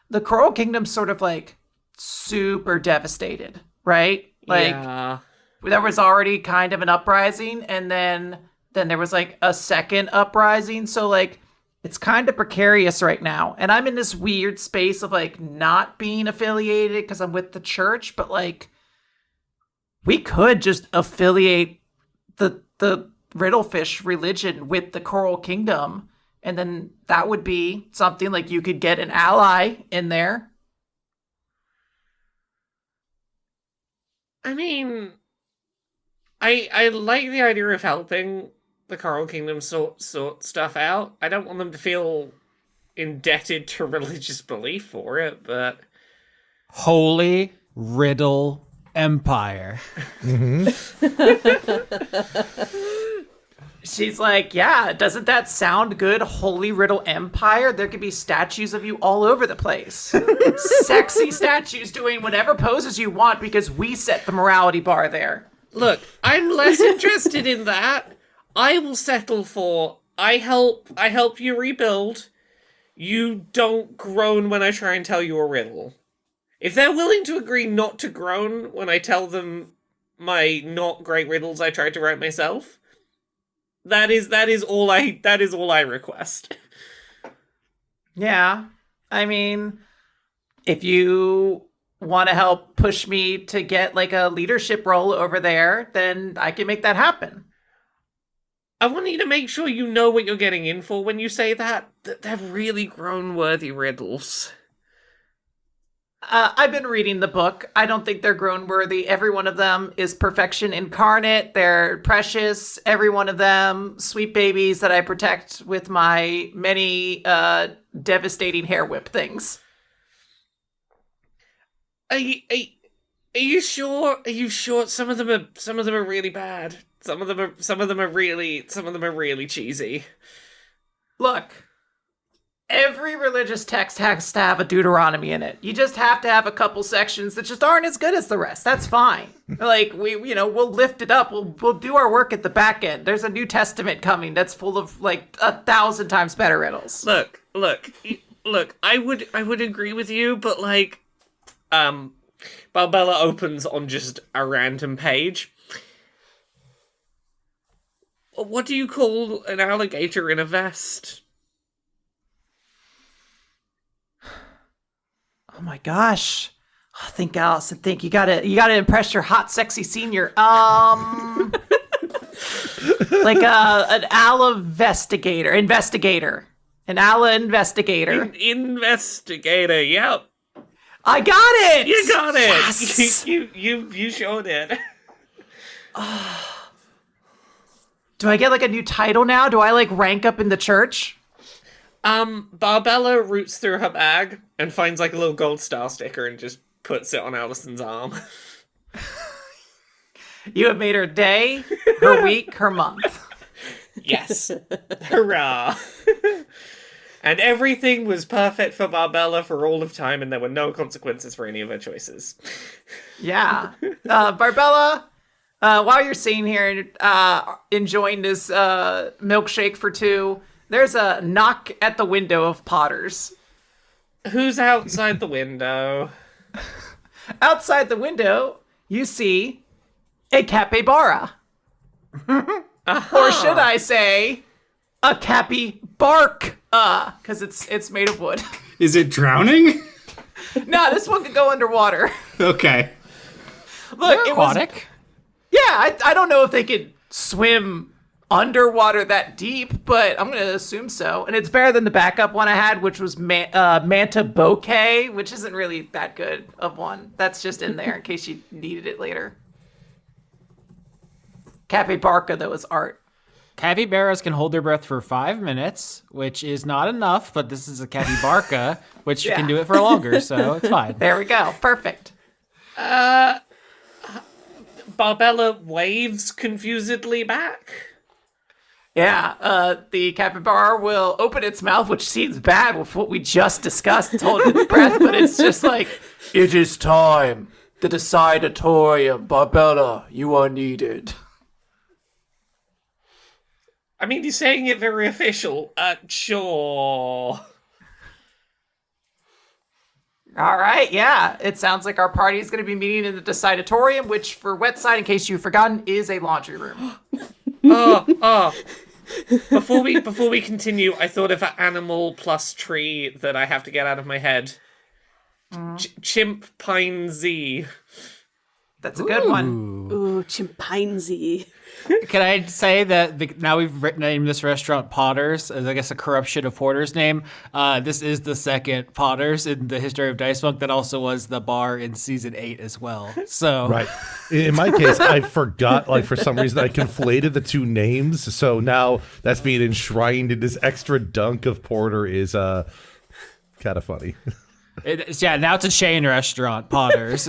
the Coral Kingdom's sort of like super devastated, right? Like there was already kind of an uprising, and then there was like a second uprising. So like it's kind of precarious right now. And I'm in this weird space of like not being affiliated because I'm with the church, but like we could just affiliate the Riddlefish religion with the Coral Kingdom, and then that would be something like you could get an ally in there. I mean, I like the idea of helping the Coral Kingdom sort stuff out. I don't want them to feel indebted to religious belief for it, but Holy Riddle Empire. She's like, yeah, doesn't that sound good? Holy Riddle Empire? There could be statues of you all over the place. Sexy statues doing whatever poses you want because we set the morality bar there. look, I'm less interested in that. I will settle for I help you rebuild. You don't groan when I try and tell you a riddle. If they're willing to agree not to groan when I tell them my not great riddles I tried to write myself, that is all I request. Yeah. I mean, if you want to help push me to get like a leadership role over there, then I can make that happen. I want you to make sure you know what you're getting in for when you say that. They're really groan-worthy riddles. I've been reading the book. I don't think they're grown worthy. Every one of them is perfection incarnate. They're precious. Every one of them, sweet babies that I protect with my many devastating hair whip things. Are you sure? Are you sure? Some of them are really bad. Some of them are really cheesy. Look, every religious text has to have a Deuteronomy in it. You just have to have a couple sections that just aren't as good as the rest. That's fine. Like we'll lift it up. We'll do our work at the back end. There's a New Testament coming that's full of like 1,000 times better riddles. Look. I would agree with you, but like, Balbella opens on just a random page. What do you call an alligator in a vest? Oh my gosh. Think, Allison, think. You gotta impress your hot, sexy senior. Like an investigator. An investigator. Investigator, yep. I got it! You got it! Yes! You showed it. Do I get like a new title now? Do I like rank up in the church? Barbella roots through her bag and finds like a little gold star sticker and just puts it on Allison's arm. You have made her day, her week, her month. Yes. Hurrah. And everything was perfect for Barbella for all of time, and there were no consequences for any of her choices. Yeah. Barbella, while you're sitting here enjoying this milkshake for two, there's a knock at the window of Potter's. Who's outside the window? Outside the window, you see a capybara. Or should I say, a capybark? Because it's made of wood. Is it drowning? No, this one could go underwater. Okay. Look, it was. Aquatic. Yeah, I don't know if they could swim underwater that deep, but I'm gonna assume so. And it's better than the backup one I had, which was Manta Bouquet, which isn't really that good of one. That's just in there in case you needed it later. Capybarca, though, is art. Capybaras can hold their breath for 5 minutes, which is not enough, but this is a capybarca, which Yeah. can do it for longer, so it's fine. There we go. Perfect. Barbella waves confusedly back. Yeah, the capybara will open its mouth, which seems bad with what we just discussed, holding its breath, but it's just like, it is time. The Decidatorium. Barbella, you are needed. I mean, you're saying it very official. Sure. All right, yeah. It sounds like our party is going to be meeting in the Decidatorium, which, for Wetside, in case you've forgotten, is a laundry room. Before we continue, I thought of an animal plus tree that I have to get out of my head. Chimpanzee. That's a good one. Ooh, chimpanzee. Can I say that now we've named this restaurant Potter's, as I guess a corruption of Porter's name. This is the second Potter's in the history of Dice Monk that also was the bar in season 8 as well. So Right. In my case, I forgot, like, for some reason, I conflated the two names. So now that's being enshrined in this extra dunk of porter is kind of funny. Now it's a chain restaurant, Potter's.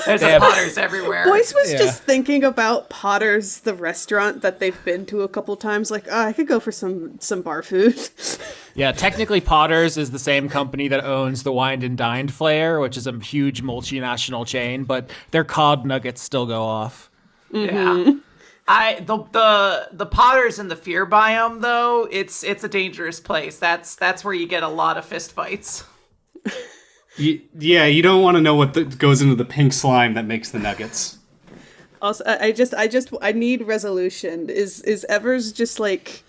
There's a Potters everywhere. Boyce was just thinking about Potter's, the restaurant that they've been to a couple times. Like, oh, I could go for some bar food. Yeah, technically Potter's is the same company that owns the Wined and Dined Flair, which is a huge multinational chain, but their cod nuggets still go off. Yeah. The Potters in the Fear biome, though, it's a dangerous place. That's where you get a lot of fist fights. Yeah, you don't want to know what goes into the pink slime that makes the nuggets. Also, I need resolution. Is Evers just like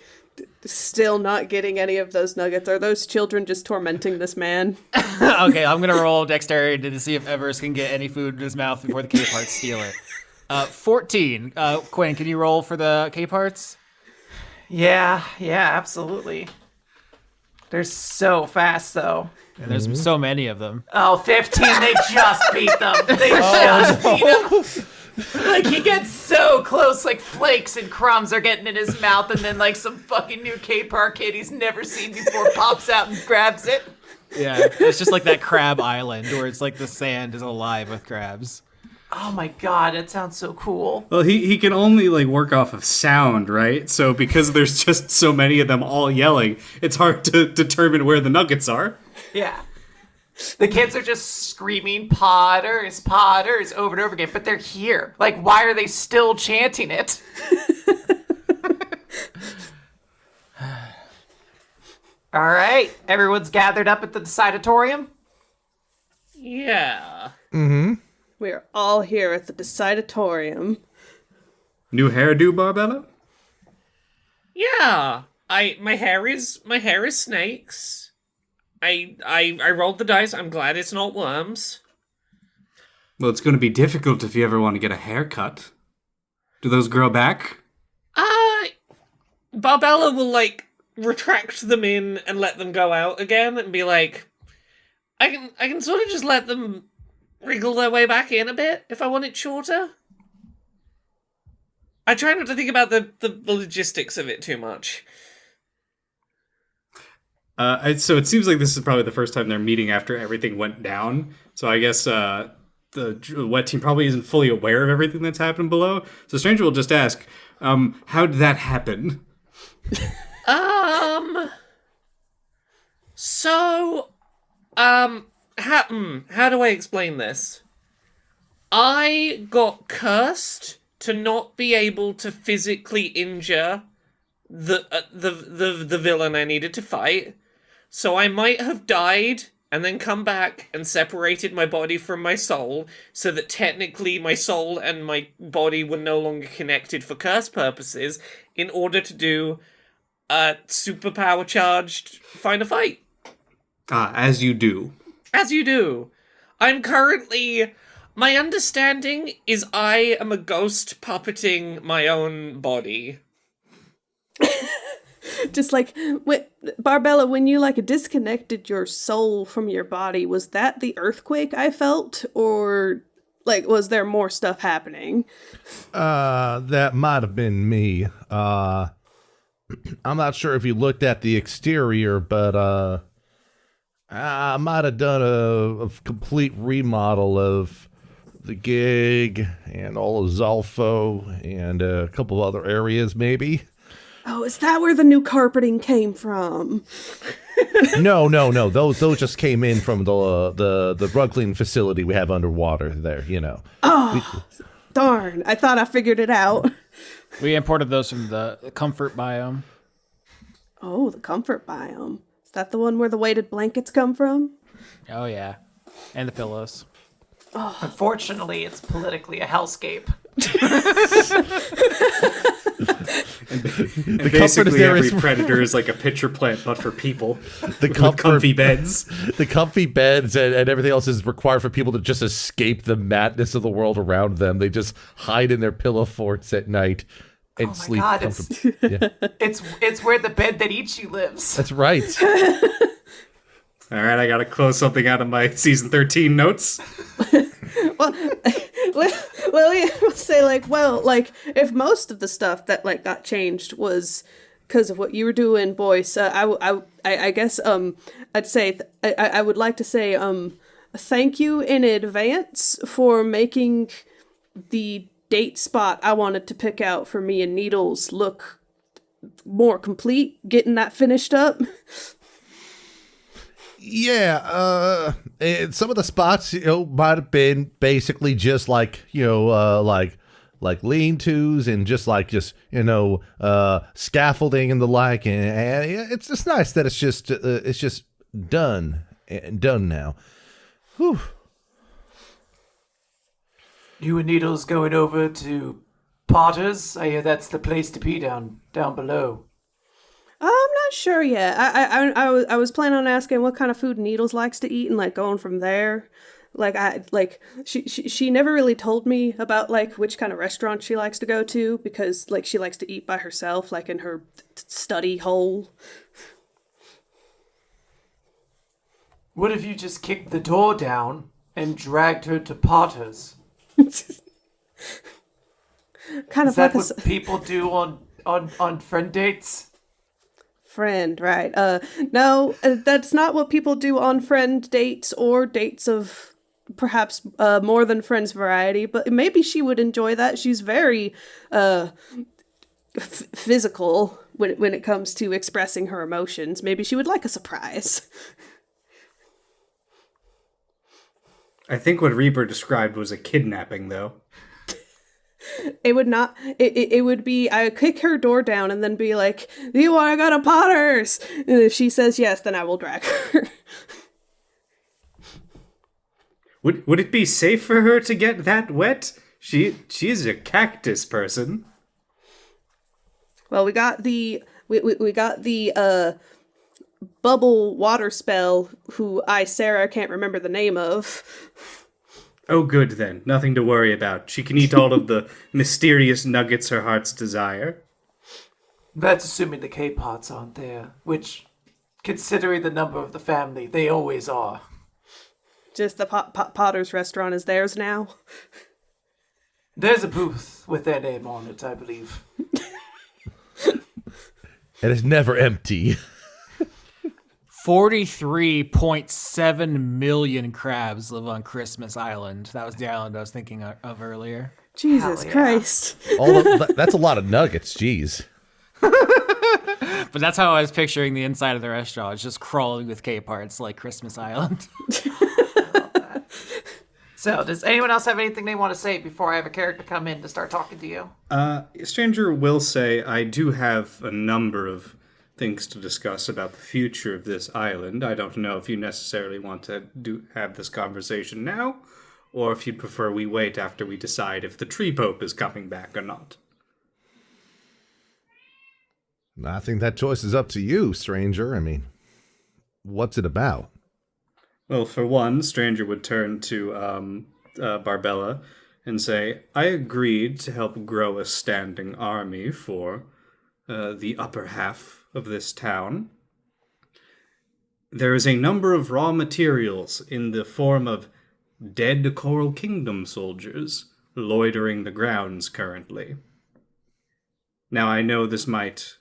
still not getting any of those nuggets? Are those children just tormenting this man? Okay, I'm going to roll dexterity to see if Evers can get any food in his mouth before the K-Parts steal it. 14. Quinn, can you roll for the K-Parts? Yeah, absolutely. They're so fast, though. And there's so many of them. Oh, 15, they just beat them. They just beat him. Like, he gets so close, like, flakes and crumbs are getting in his mouth, and then, like, some fucking new K-Par kid he's never seen before pops out and grabs it. Yeah, it's just like that crab island where it's like the sand is alive with crabs. Oh my god, it sounds so cool. Well, he can only, like, work off of sound, right? So because there's just so many of them all yelling, it's hard to determine where the nuggets are. Yeah. The kids are just screaming Potters, Potters over and over again, but they're here. Like, why are they still chanting it? All right, everyone's gathered up at the Decidatorium. Yeah. We're all here at the Decidatorium. New hairdo, Barbella? Yeah. My hair is snakes. I rolled the dice. I'm glad it's not worms. Well, it's going to be difficult if you ever want to get a haircut. Do those grow back? Barbella will, like, retract them in and let them go out again and be like, I can sort of just let them wriggle their way back in a bit if I want it shorter. I try not to think about the logistics of it too much. So it seems like this is probably the first time they're meeting after everything went down. So I guess the wet team probably isn't fully aware of everything that's happened below. So Stranger will just ask, how did that happen? How do I explain this? I got cursed to not be able to physically injure the villain I needed to fight. So I might have died and then come back and separated my body from my soul, so that technically my soul and my body were no longer connected for curse purposes, in order to do a superpower charged final fight. As you do. As you do. I'm currently... My understanding is I am a ghost puppeting my own body. Just like, Barbella, when you like disconnected your soul from your body, was that the earthquake I felt? Or like, was there more stuff happening? That might have been me. I'm not sure if you looked at the exterior, but I might have done a complete remodel of the gig and all of Zolfo and a couple of other areas, maybe. Oh, is that where the new carpeting came from? No. Those just came in from the rug cleaning facility we have underwater there, you know. Oh, darn. I thought I figured it out. We imported those from the comfort biome. Oh, the comfort biome. Is that the one where the weighted blankets come from? Oh, yeah. And the pillows. Oh. Unfortunately, it's politically a hellscape. and basically every predator is like a pitcher plant, but for people. The comfy beds. The comfy beds and everything else is required for people to just escape the madness of the world around them. They just hide in their pillow forts at night and sleep. God, it's where the bed that eats you lives. That's right. All right, I gotta close something out of my season 13 notes. Well, Lily will say, like, well, like, if most of the stuff that, like, got changed was because of what you were doing, Boyce, I guess, I'd say, I would like to say, thank you in advance for making the date spot I wanted to pick out for me and Needles look more complete, getting that finished up. Yeah, and some of the spots, might have been basically just like, like lean-tos and just scaffolding and the like, and it's just nice that it's just done now. Whew. You and Needles going over to Potter's? I hear that's the place to be down below. I'm not sure yet. I was planning on asking what kind of food Needles likes to eat and like going from there. She never really told me about like which kind of restaurant she likes to go to, because like she likes to eat by herself, like in her study hole. What if you just kicked the door down and dragged her to Potter's? Kind of Is that like what people do on friend dates? Friend, right. No, that's not what people do on friend dates or dates of perhaps more than friends variety, but maybe she would enjoy that. She's very physical when it comes to expressing her emotions. Maybe she would like a surprise. I think what Reaper described was a kidnapping, though. It would not. It would be. I would kick her door down and then be like, "Do you want to go to Potter's?" And if she says yes, then I will drag her. Would it be safe for her to get that wet? She's a cactus person. Well, we got the bubble water spell, who Sarah can't remember the name of. Oh, good then. Nothing to worry about. She can eat all of the mysterious nuggets her heart's desire. That's assuming the K-pots aren't there, which, considering the number of the family, they always are. Just the Potter's restaurant is theirs now. There's a booth with their name on it, I believe. And it's never empty. 43.7 million crabs live on Christmas Island. That was the island I was thinking of earlier. Jesus Christ. That's a lot of nuggets, jeez. But that's how I was picturing the inside of the restaurant. It's just crawling with K parts like Christmas Island. So, does anyone else have anything they want to say before I have a character come in to start talking to you? Stranger will say, I do have a number of things to discuss about the future of this island. I don't know if you necessarily want to have this conversation now, or if you'd prefer we wait after we decide if the tree pope is coming back or not. I think that choice is up to you, stranger. I mean, what's it about? Well, for one, Stranger would turn to Barbella and say, I agreed to help grow a standing army for the upper half of this town. There is a number of raw materials in the form of dead Coral Kingdom soldiers loitering the grounds currently. Now, I know this might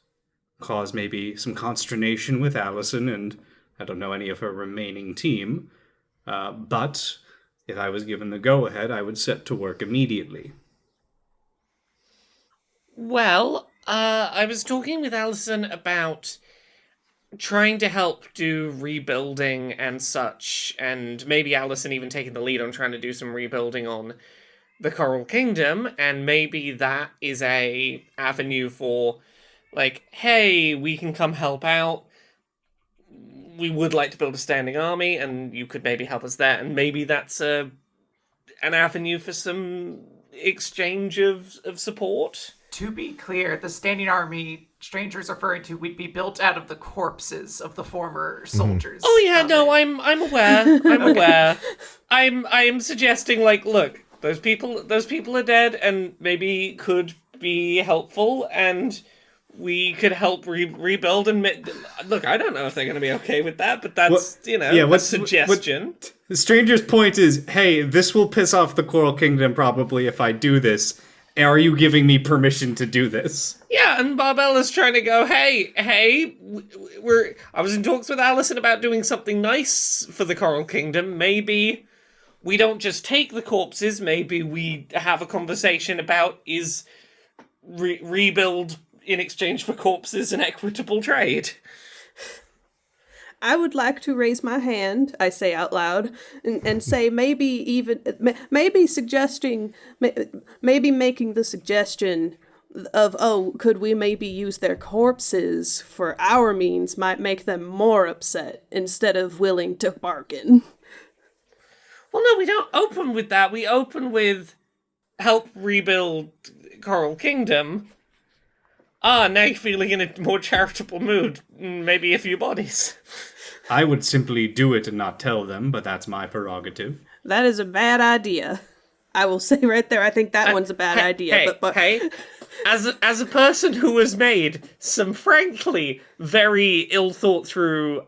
cause maybe some consternation with Allison and I don't know any of her remaining team, but if I was given the go-ahead, I would set to work immediately. Well, I was talking with Alison about trying to help do rebuilding and such, and maybe Alison even taking the lead on trying to do some rebuilding on the Coral Kingdom, and maybe that is a avenue for, like, hey, we can come help out. We would like to build a standing army, and you could maybe help us there. And maybe that's an avenue for some exchange of support. To be clear, the standing army Stranger's referring to would be built out of the corpses of the former soldiers. Oh yeah, no, I'm aware. I'm aware. I'm suggesting, like, look, those people are dead, and maybe could be helpful, and we could help rebuild and look. I don't know if they're going to be okay with that, but that's a suggestion. The Stranger's point is, hey, this will piss off the Coral Kingdom probably if I do this. Are you giving me permission to do this? Yeah, and Barbella's trying to go, hey, I was in talks with Allison about doing something nice for the Coral Kingdom. Maybe we don't just take the corpses. Maybe we have a conversation about is rebuild in exchange for corpses and equitable trade. I would like to raise my hand, I say out loud, and say maybe making the suggestion of, oh, could we maybe use their corpses for our means might make them more upset instead of willing to bargain. Well, no, we don't open with that. We open with help rebuild Coral Kingdom. Now you're feeling in a more charitable mood. Maybe a few bodies. I would simply do it and not tell them, but that's my prerogative. That is a bad idea. I will say right there, I think that one's a bad idea. Hey, as a person who has made some frankly very ill thought through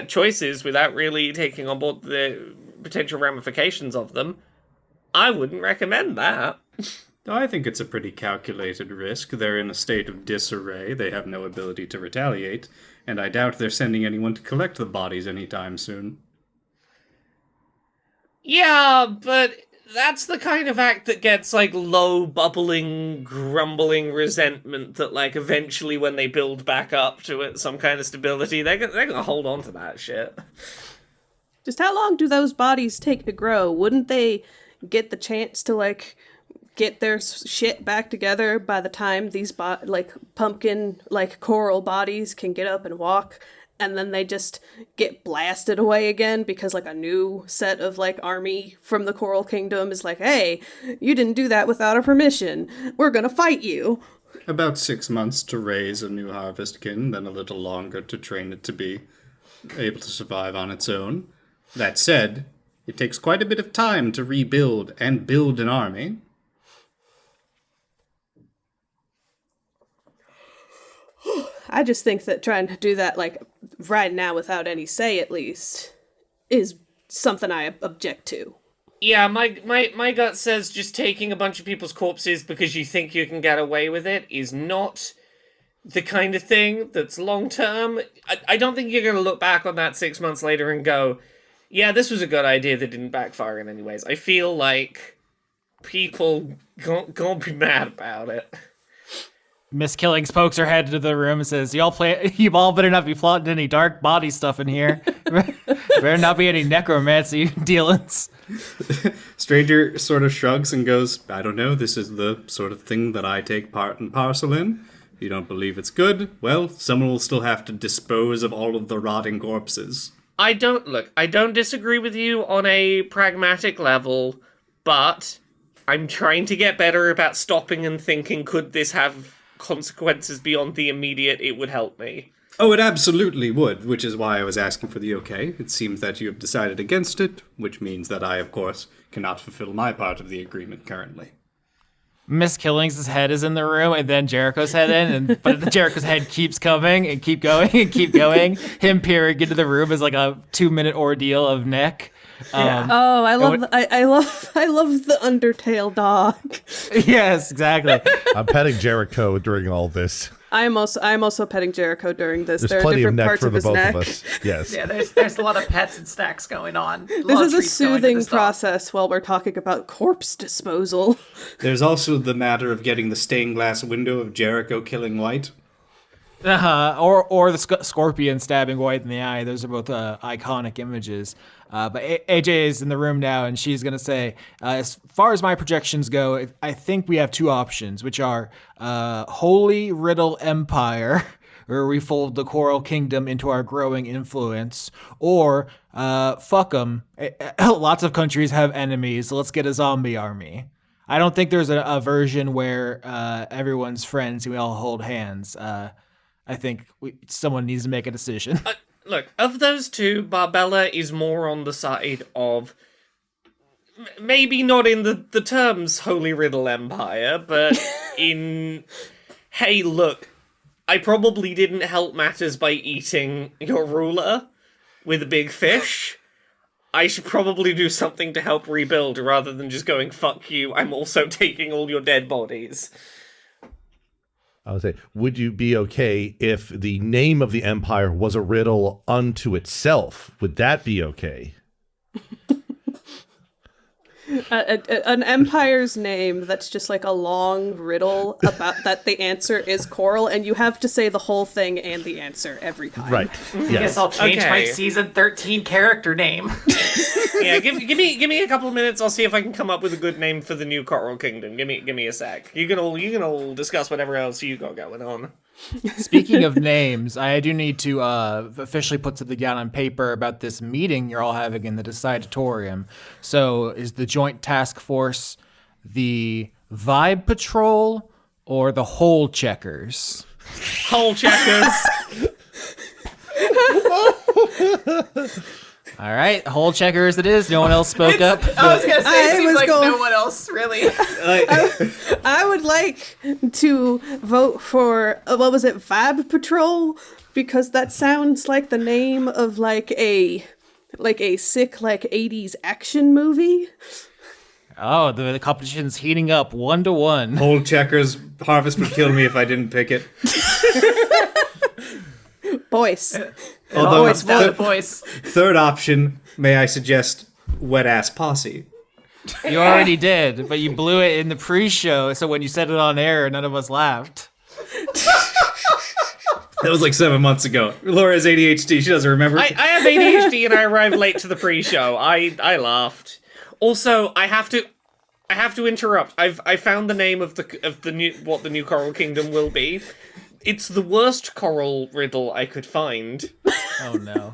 choices without really taking on board the potential ramifications of them, I wouldn't recommend that. I think it's a pretty calculated risk. They're in a state of disarray. They have no ability to retaliate, and I doubt they're sending anyone to collect the bodies anytime soon. Yeah, but that's the kind of act that gets, like, low, bubbling, grumbling resentment that, like, eventually when they build back up to it, some kind of stability, they're gonna hold on to that shit. Just how long do those bodies take to grow? Wouldn't they get the chance to, like, get their shit back together by the time these pumpkin coral bodies can get up and walk, and then they just get blasted away again because like a new set of like army from the Coral Kingdom is like, hey, you didn't do that without our permission, we're gonna fight you. About 6 months to raise a new harvestkin, then a little longer to train it to be able to survive on its own. That said, it takes quite a bit of time to rebuild and build an army. I just think that trying to do that, like, right now without any say, at least, is something I object to. Yeah, my gut says just taking a bunch of people's corpses because you think you can get away with it is not the kind of thing that's long term. I don't think you're going to look back on that 6 months later and go, yeah, this was a good idea that didn't backfire in any ways. I feel like people gonna be mad about it. Miss Killings pokes her head into the room and says, you've all better not be plotting any dark body stuff in here. Better not be any necromancy dealings. Stranger sort of shrugs and goes, I don't know, this is the sort of thing that I take part and parcel in. If you don't believe it's good, well, someone will still have to dispose of all of the rotting corpses. I don't disagree with you on a pragmatic level, but I'm trying to get better about stopping and thinking, could this have consequences beyond the immediate? It would help me. Oh, it absolutely would, which is why I was asking for the okay. It seems that you have decided against it, which means that I, of course, cannot fulfill my part of the agreement currently. Miss Killings' head is in the room, and then Jericho's head but Jericho's head keeps coming and keep going and keep going. Him peering into the room is like a 2-minute ordeal of neck. I love I love the Undertale dog. Yes, exactly. I'm petting Jericho during all this. I'm also petting Jericho during this. There's there are plenty of different neck parts for of the his both neck. of us. Yes. Yeah, there's a lot of pets and snacks going on. This is a soothing process while we're talking about corpse disposal. There's also the matter of getting the stained glass window of Jericho killing White. Or the scorpion stabbing White in the eye. Those are both iconic images. But AJ is in the room now, and she's going to say, as far as my projections go, I think we have two options, which are Holy Riddle Empire, where we fold the Coral Kingdom into our growing influence, or fuck them. Lots of countries have enemies, so let's get a zombie army. I don't think there's a version where everyone's friends and we all hold hands. I think someone needs to make a decision. Look, of those two, Barbella is more on the side of maybe not in the terms Holy Riddle Empire, but in, hey, look, I probably didn't help matters by eating your ruler with a big fish. I should probably do something to help rebuild rather than just going, fuck you, I'm also taking all your dead bodies. I would say, would you be okay if the name of the empire was a riddle unto itself? Would that be okay? An empire's name that's just like a long riddle about that the answer is coral, and you have to say the whole thing and the answer every time. Right. I guess I'll change my season 13 character name. Yeah, give me a couple of minutes. I'll see if I can come up with a good name for the new Coral Kingdom. Give me a sec. You can all discuss whatever else you got going on. Speaking of names, I do need to officially put something down on paper about this meeting you're all having in the Decidatorium. So, is the Joint Task Force the Vibe Patrol or the Hole Checkers? Hole Checkers. All right, Hole Checkers it is. No one else spoke up. I was going to say, it seems like going- no one else really. I would like to vote for what was it, Vibe Patrol, because that sounds like the name of like a sick 80s action movie. Oh, the competition's heating up 1-1. Old Checkers, Harvest would kill me if I didn't pick it. Boys. Although Always the voice. third option, may I suggest Wet Ass Posse? You already did, but you blew it in the pre-show, so when you said it on air, none of us laughed. That was like 7 months ago. Laura has ADHD. She doesn't remember. I have ADHD and I arrived late to the pre-show. I laughed. Also, I have to interrupt. I found the name of the new what the new Coral Kingdom will be. It's the worst coral riddle I could find. Oh no.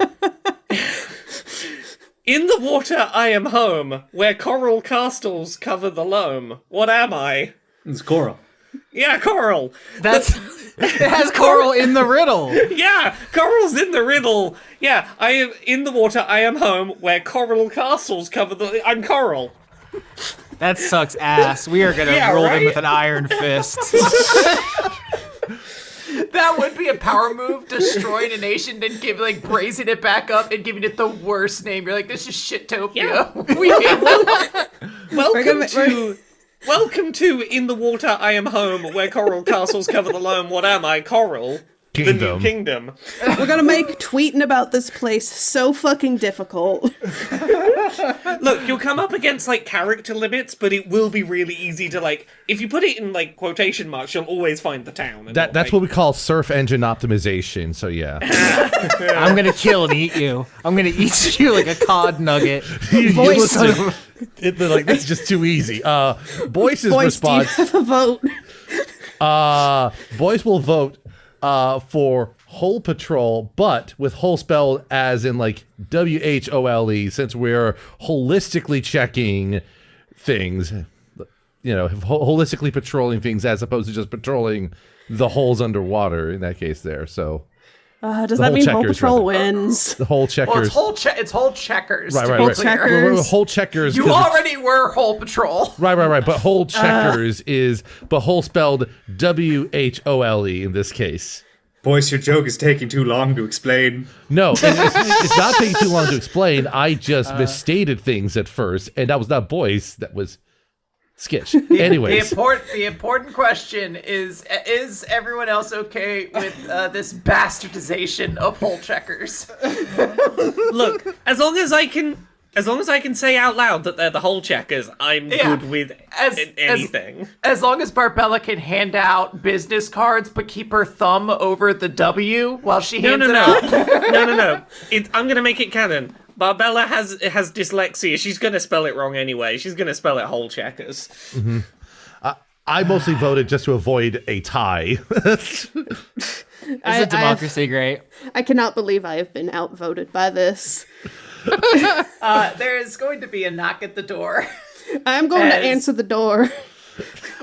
In the water I am home, where coral castles cover the loam. What am I? It's Coral. Yeah, coral. That's it has coral in the riddle. Yeah, coral's in the riddle. Yeah, I am in the water I am home, where coral castles cover the... I'm coral. That sucks ass. We are gonna Yeah, roll right? them with an iron fist. That would be a power move, destroying a nation, then raising it back up and giving it the worst name. You're like, this is Shittopia. We hate Welcome to In the Water I Am Home, where coral castles cover the loam. What am I? Coral. Kingdom. The new kingdom. We're gonna make tweeting about this place so fucking difficult. Look, you'll come up against, character limits, but it will be really easy to, if you put it in, quotation marks, you'll always find the town. That's what we call surf engine optimization, so yeah. I'm gonna kill and eat you. I'm gonna eat you like a cod nugget. Voice, This is just too easy. Boyce's Voice, do you response. have a vote? Boyce will vote for Hole Patrol, but with Hole spelled as in WHOLE, since we're holistically checking things, holistically patrolling things as opposed to just patrolling the holes underwater in that case there. So Does that mean Hole Patrol wins? the whole checkers. Well, it's whole checkers. Right. Hole checkers. Whole checkers. You already were Hole Patrol. Right. But whole checkers but whole spelled WHOLE in this case. Boyce, your joke is taking too long to explain. No, it's not taking too long to explain. I just misstated things at first, and that was not Boyce. That was Skitch. Anyways. The important question is everyone else okay with this bastardization of Hole checkers? Look, as long as I can say out loud that they're the hole checkers, I'm good with anything. As long as Barbella can hand out business cards but keep her thumb over the W while she hands it out. No. I'm gonna make it canon. Barbella has dyslexia. She's gonna spell it wrong anyway. She's gonna spell it hole checkers. Mm-hmm. I mostly voted just to avoid a tie. Isn't democracy great? I cannot believe I have been outvoted by this. There is going to be a knock at the door. I'm going to answer the door.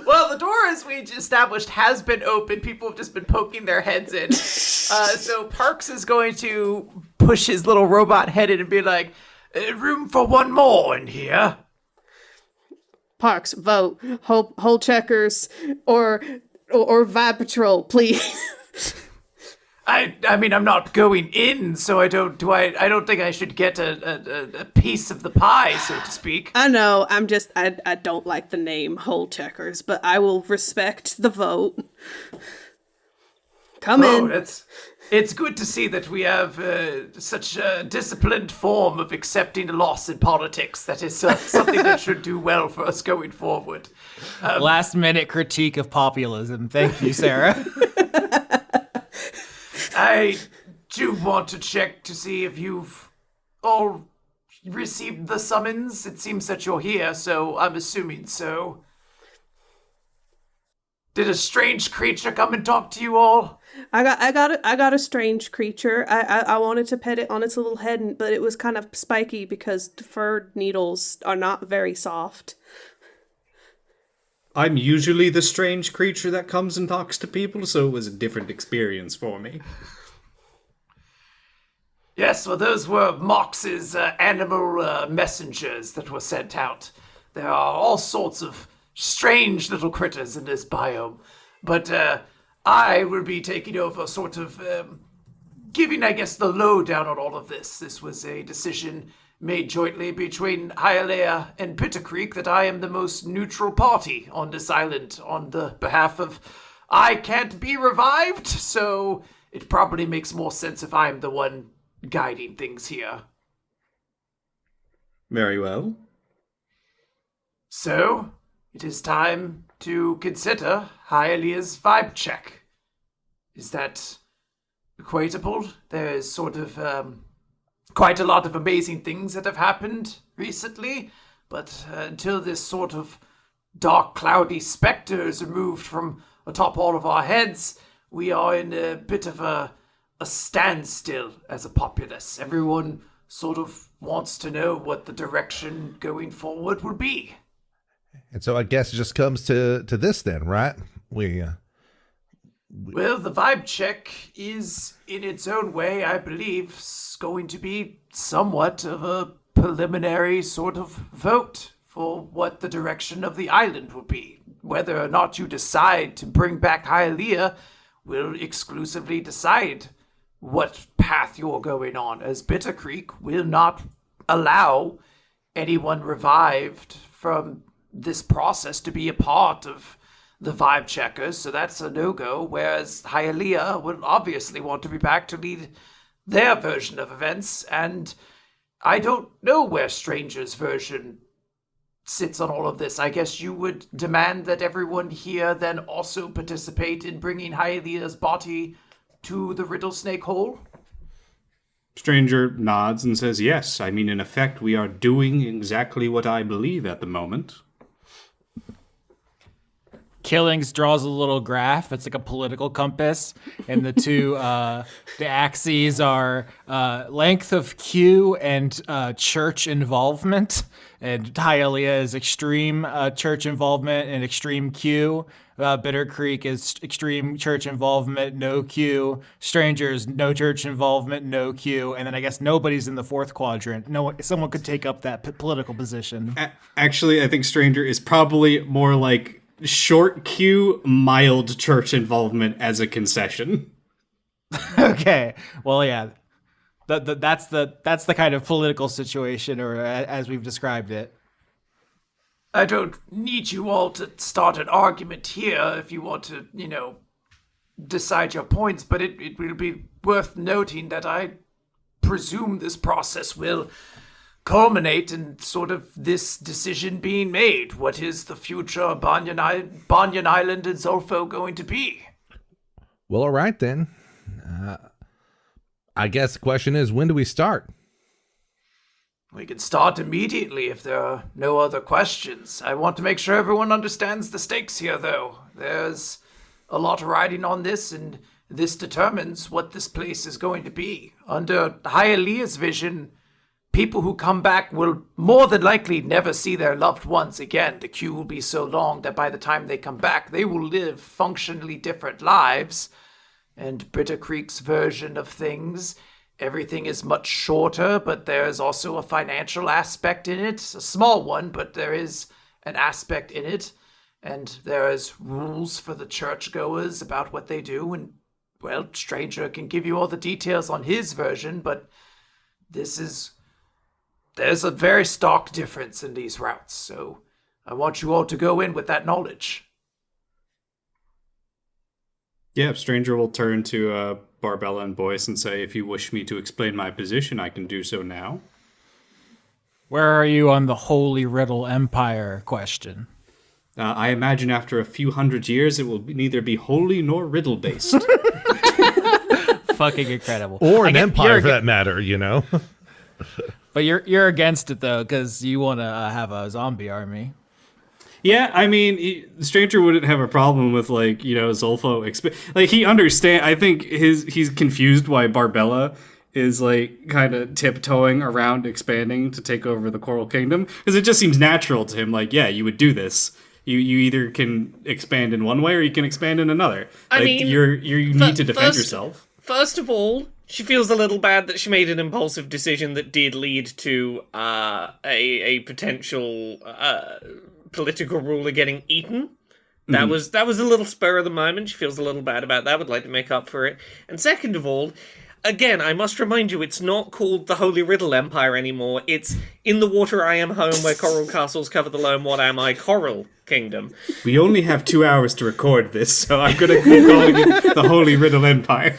Well, the door, as we established, has been open. People have just been poking their heads in. So Parks is going to push his little robot head in and be like, room for one more in here. Parks, vote. Hole checkers or Vibe Patrol, please. I mean, I'm not going in, so I don't think I should get a piece of the pie, so to speak. I know, I don't like the name Hole Checkers, but I will respect the vote. Come in. It's good to see that we have such a disciplined form of accepting a loss in politics. That is something that should do well for us going forward. Last minute critique of populism. Thank you, Sarah. I do want to check to see if you've all received the summons. It seems that you're here, so I'm assuming so. Did a strange creature come and talk to you all? I got a strange creature. I wanted to pet it on its little head, but it was kind of spiky because fur needles are not very soft. I'm usually the strange creature that comes and talks to people, so it was a different experience for me. Yes, well, those were Mox's animal messengers that were sent out. There are all sorts of strange little critters in this biome. But I will be taking over, sort of giving, I guess, the lowdown on all of this. This was a decision made jointly between Hialeah and Bitter Creek that I am the most neutral party on this island on the behalf of I can't be revived, so it probably makes more sense if I'm the one guiding things here. Very well. So, it is time to consider Hialeah's vibe check. Is that equatable? There is sort of quite a lot of amazing things that have happened recently, but until this sort of dark, cloudy specter is removed from atop all of our heads, we are in a bit of a standstill as a populace. Everyone sort of wants to know what the direction going forward will be. And so I guess it just comes to this then, right? Well, the vibe check is, in its own way, I believe, going to be somewhat of a preliminary sort of vote for what the direction of the island will be. Whether or not you decide to bring back Hialeah will exclusively decide what path you're going on, as Bitter Creek will not allow anyone revived from this process to be a part of the vibe checkers, so that's a no-go, whereas Hylia would obviously want to be back to lead their version of events, and I don't know where Stranger's version sits on all of this. I guess you would demand that everyone here then also participate in bringing Hylia's body to the Riddle Snake Hole? Stranger nods and says, yes. I mean, in effect, we are doing exactly what I believe at the moment. Killings draws a little graph. It's like a political compass, and the two the axes are length of queue and church involvement. And Hylia is extreme church involvement and extreme queue. Bitter Creek is extreme church involvement, no queue. Strangers, no church involvement, no queue. And then I guess nobody's in the fourth quadrant. Someone could take up that political position. Actually, I think Stranger is probably more like short queue, mild church involvement as a concession. Okay. Well, yeah. That's the kind of political situation, or as we've described it. I don't need you all to start an argument here if you want to, decide your points, but it will be worth noting that I presume this process will culminate in sort of this decision being made. What is the future of Banyan Island and Zolfo going to be? Well, all right then. I guess the question is, when do we start? We can start immediately if there are no other questions. I want to make sure everyone understands the stakes here, though. There's a lot riding on this, and this determines what this place is going to be. Under Hylia's vision, people who come back will more than likely never see their loved ones again. The queue will be so long that by the time they come back, they will live functionally different lives. And Bitter Creek's version of things, everything is much shorter, but there's also a financial aspect in it. A small one, but there is an aspect in it. And there's rules for the churchgoers about what they do. And, well, Stranger can give you all the details on his version, but there's a very stark difference in these routes. So I want you all to go in with that knowledge. Yeah, Stranger will turn to Barbella and Boyce and say, if you wish me to explain my position, I can do so now. Where are you on the Holy Riddle Empire question? I imagine after a few hundred years, it will neither be holy nor riddle-based. Fucking incredible. Or an empire, for that matter, But you're against it, though, because you want to have a zombie army. Yeah, I mean, Stranger wouldn't have a problem with, Zolfo. He understand. I think he's confused why Barbella is, kind of tiptoeing around expanding to take over the Coral Kingdom. Because it just seems natural to him, yeah, you would do this. You either can expand in one way or you can expand in another. I mean, you need to defend yourself. First of all, she feels a little bad that she made an impulsive decision that did lead to a potential political ruler getting eaten. That was a little spur of the moment. She feels a little bad about that. Would like to make up for it. And second of all, again, I must remind you, it's not called the Holy Riddle Empire anymore. It's In the Water I Am Home, Where Coral Castles Cover the Loam, What Am I, Coral Kingdom. We only have 2 hours to record this, so I'm going to keep calling it the Holy Riddle Empire.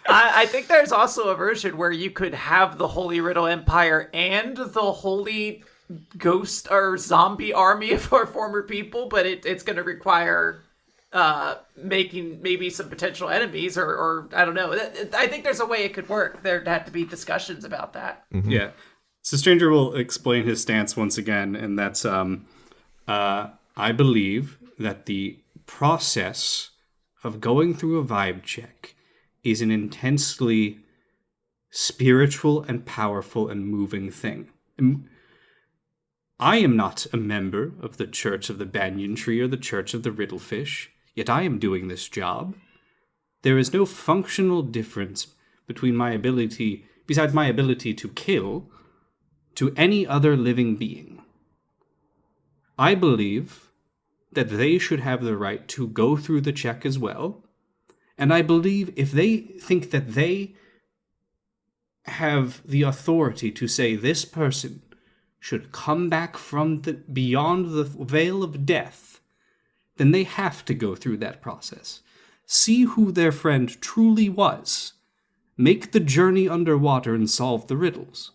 I think there's also a version where you could have the Holy Riddle Empire and the Holy Ghost or Zombie Army of our former people, but it's going to require making maybe some potential enemies, or I don't know. I think there's a way it could work. There'd have to be discussions about that. Mm-hmm. Yeah. So Stranger will explain his stance once again, and that's I believe that the process of going through a vibe check is an intensely spiritual and powerful and moving thing. I am not a member of the Church of the Banyan Tree or the Church of the Riddlefish, yet I am doing this job. There is no functional difference between besides my ability to kill, to any other living being. I believe that they should have the right to go through the check as well. And I believe if they think that they have the authority to say this person should come back from beyond the veil of death, then they have to go through that process. See who their friend truly was. Make the journey underwater and solve the riddles.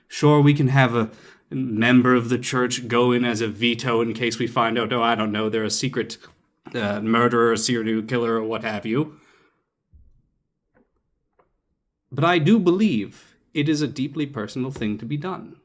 Sure, we can have a member of the church go in as a veto in case we find out, oh, I don't know, they're a secret murderer, serial killer, or what have you. But I do believe it is a deeply personal thing to be done.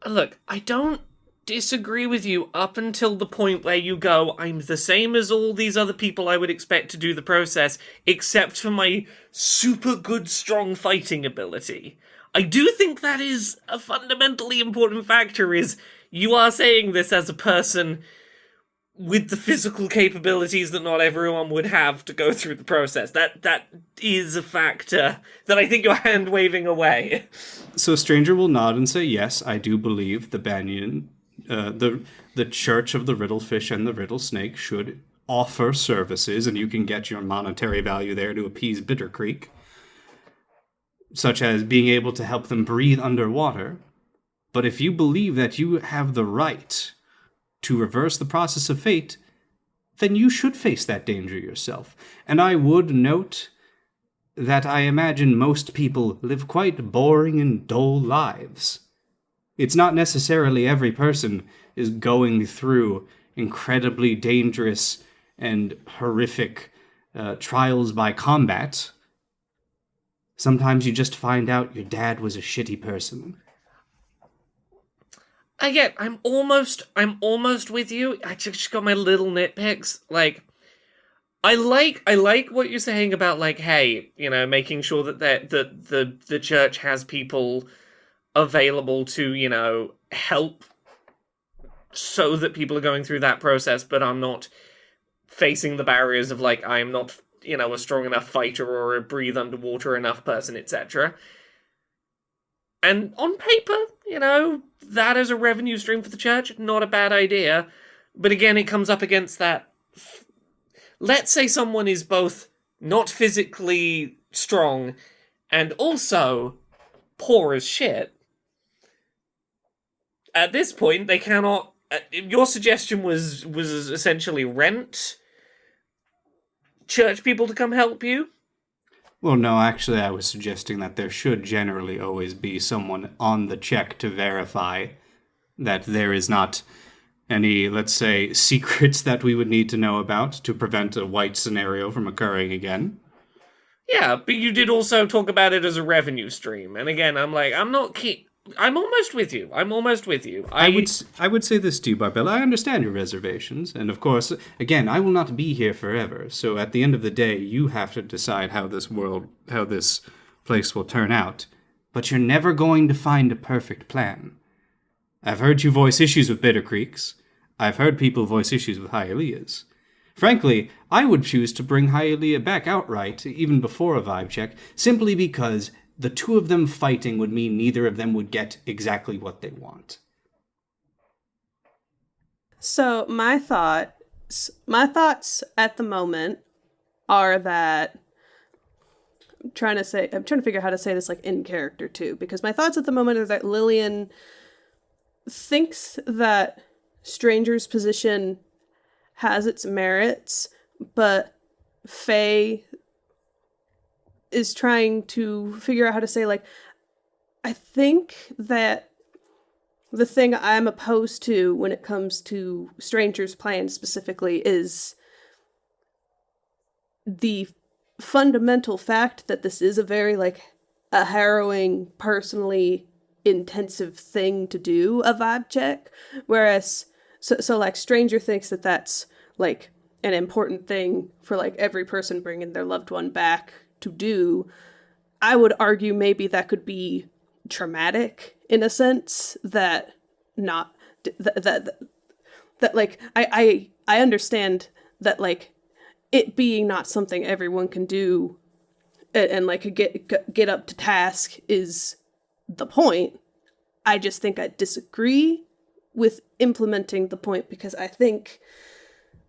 Look, I don't disagree with you up until the point where you go, I'm the same as all these other people I would expect to do the process, except for my super good, strong fighting ability. I do think that is a fundamentally important factor, is you are saying this as a person with the physical capabilities that not everyone would have to go through the process. That is a factor that I think you're hand-waving away. So Stranger will nod and say, yes, I do believe the Banyan, the Church of the Riddlefish and the Riddle Snake should offer services, and you can get your monetary value there to appease Bitter Creek, such as being able to help them breathe underwater. But if you believe that you have the right to reverse the process of fate, then you should face that danger yourself. And I would note that I imagine most people live quite boring and dull lives. It's not necessarily every person is going through incredibly dangerous and horrific trials by combat. Sometimes you just find out your dad was a shitty person. Again, I'm almost with you. I just got my little nitpicks. Like, I like what you're saying about, like, hey, you know, making sure that the church has people available to, you know, help so that people are going through that process, but I'm not facing the barriers of, like, I am not, you know, a strong enough fighter or a breathe underwater enough person, etc. And on paper, you know, that is a revenue stream for the church, not a bad idea. But again, it comes up against that. Let's say someone is both not physically strong and also poor as shit. At this point, they cannot... your suggestion was essentially rent church people to come help you? Well, no, actually, I was suggesting that there should generally always be someone on the check to verify that there is not any, let's say, secrets that we would need to know about to prevent a white scenario from occurring again. Yeah, but you did also talk about it as a revenue stream. And again, I'm like, I'm almost with you. I would say this to you, Barbella. I understand your reservations, and of course, again, I will not be here forever. So at the end of the day, you have to decide how this place will turn out. But you're never going to find a perfect plan. I've heard you voice issues with Bitter Creeks. I've heard people voice issues with Hylias. Frankly, I would choose to bring Hylia back outright, even before a vibe check, simply because the two of them fighting would mean neither of them would get exactly what they want. So my thoughts at the moment are that I'm trying to figure out how to say this, like, in character too, because my thoughts at the moment are that Lillian thinks that Stranger's position has its merits, but Faye is trying to figure out how to say, like, I think that the thing I'm opposed to when it comes to Stranger's plan specifically is the fundamental fact that this is a very, like, a harrowing, personally intensive thing to do, a vibe check, whereas so like Stranger thinks that that's, like, an important thing for, like, every person bringing their loved one back to do. I would argue maybe that could be traumatic in a sense, that not that like I understand that, like, it being not something everyone can do and like get up to task is the point. I just think I disagree with implementing the point, because I think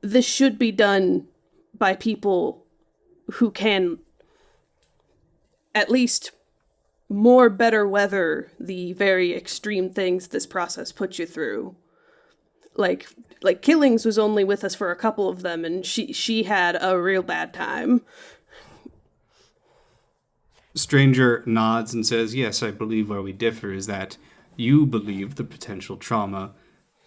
this should be done by people who can at least more better weather the very extreme things this process puts you through. Like Killings was only with us for a couple of them, and she had a real bad time. Stranger nods and says, yes, I believe where we differ is that you believe the potential trauma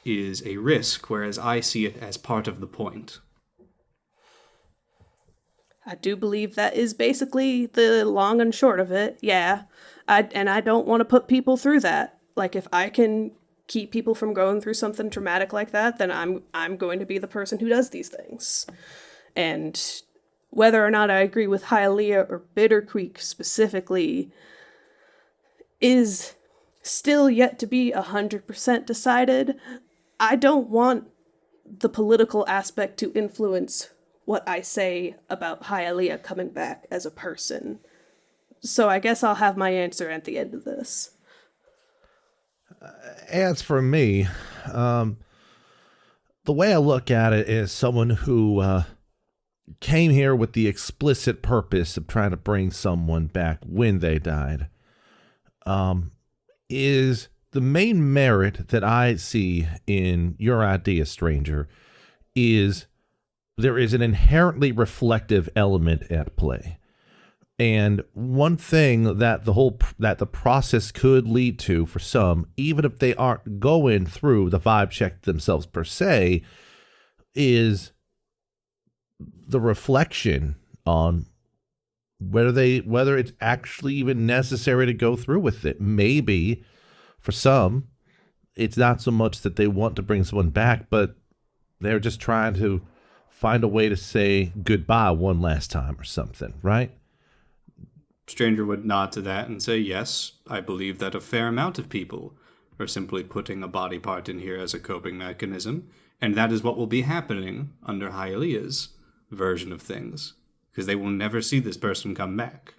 is a risk, whereas I see it as part of the point. I do believe that is basically the long and short of it, yeah. I don't want to put people through that. Like, if I can keep people from going through something traumatic like that, then I'm going to be the person who does these things. And whether or not I agree with Hialeah or Bitter Creek specifically is still yet to be 100% decided. I don't want the political aspect to influence what I say about Hialeah coming back as a person. So I guess I'll have my answer at the end of this. As for me, the way I look at it is someone who came here with the explicit purpose of trying to bring someone back when they died, is the main merit that I see in your idea, Stranger, is there is an inherently reflective element at play. And one thing that the process could lead to for some, even if they aren't going through the vibe check themselves per se, is the reflection on whether it's actually even necessary to go through with it. Maybe for some, it's not so much that they want to bring someone back, but they're just trying to find a way to say goodbye one last time or something, right? Stranger would nod to that and say, yes, I believe that a fair amount of people are simply putting a body part in here as a coping mechanism, and that is what will be happening under Hialeah's version of things, because they will never see this person come back.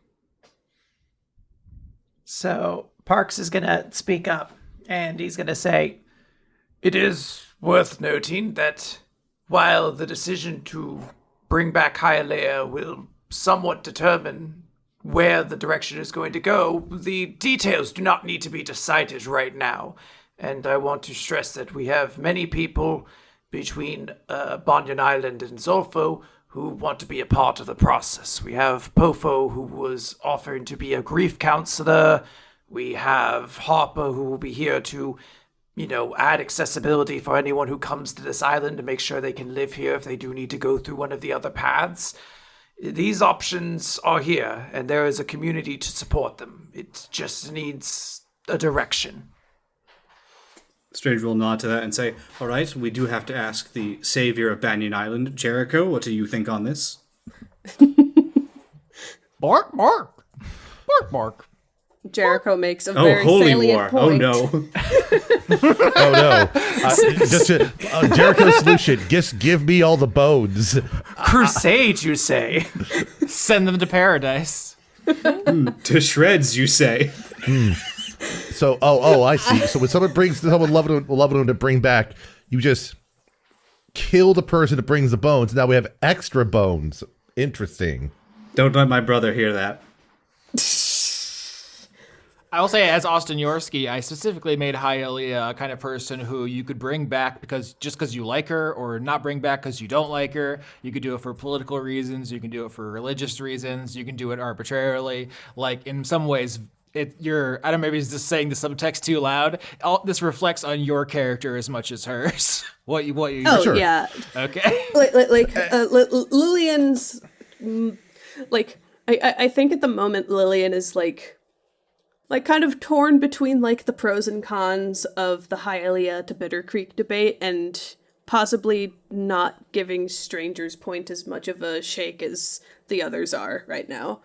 So Parks is going to speak up, and he's going to say, it is worth noting that while the decision to bring back Hialeah will somewhat determine where the direction is going to go, the details do not need to be decided right now. And I want to stress that we have many people between Banyan Island and Zolfo who want to be a part of the process. We have Pofo, who was offering to be a grief counselor. We have Harper, who will be here to, add accessibility for anyone who comes to this island to make sure they can live here if they do need to go through one of the other paths. These options are here, and there is a community to support them. It just needs a direction. Stranger will nod to that and say, all right, we do have to ask the savior of Banyan Island, Jericho, what do you think on this? Bark, bark. Bark, bark. Jericho makes a very holy salient war. point. Oh, no. Oh no! Jericho's solution: just give me all the bones. Crusade, you say? Send them to paradise. To shreds, you say. So, I see. So when someone brings someone loving them to bring back, you just kill the person that brings the bones. Now we have extra bones. Interesting. Don't let my brother hear that. I will say, as Austin Yorsky, I specifically made Hialeah a kind of person who you could bring back because you like her, or not bring back because you don't like her. You could do it for political reasons. You can do it for religious reasons. You can do it arbitrarily. Like, in some ways, I don't know, maybe it's just saying the subtext too loud. This reflects on your character as much as hers. what you Oh, Sure. yeah. Okay. Lillian's, I think at the moment Lillian is kind of torn between the pros and cons of the Hialeah to Bitter Creek debate, and possibly not giving Stranger's point as much of a shake as the others are right now.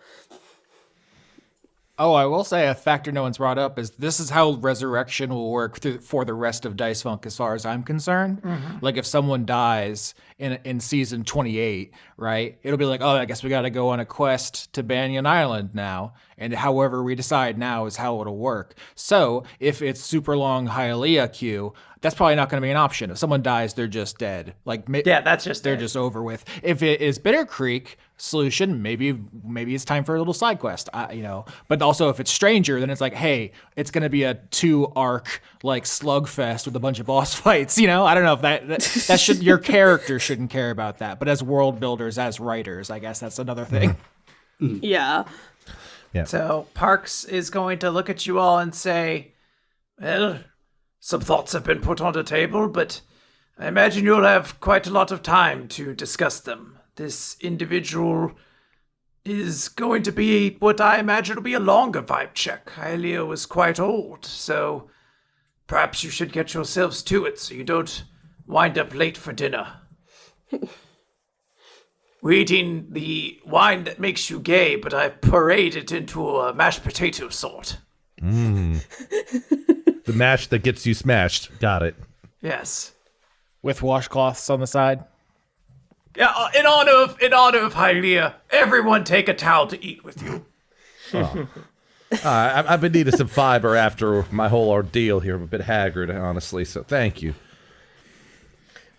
Oh, I will say a factor no one's brought up is this is how resurrection will work for the rest of Dice Funk as far as I'm concerned. Like if someone dies in season 28, right? It'll be like, oh, I guess we got to go on a quest to Banyan Island now. And however we decide now is how it'll work. So if it's super long Hylia queue, that's probably not going to be an option. If someone dies, they're just dead. Like that's just they're dead. just over with. If it is Bitter Creek solution, maybe it's time for a little side quest. But also if it's Stranger, then it's like, hey, it's going to be a 2-arc like slugfest with a bunch of boss fights. I don't know if that should your character shouldn't care about that. But as world builders, as writers, I guess that's another thing. Yeah. Yeah. So Parks is going to look at you all and say, well, some thoughts have been put on the table, but I imagine you'll have quite a lot of time to discuss them. This individual is going to be what I imagine will be a longer vibe check. Hylia was quite old, so perhaps you should get yourselves to it so you don't wind up late for dinner. We're eating the wine that makes you gay, but I've pureed it into a mashed potato sort. The mash that gets you smashed. Got it. Yes. With washcloths on the side. Yeah, in honor of Hylia, everyone take a towel to eat with you. I've been needing some fiber after my whole ordeal here. I'm a bit haggard, honestly, so thank you.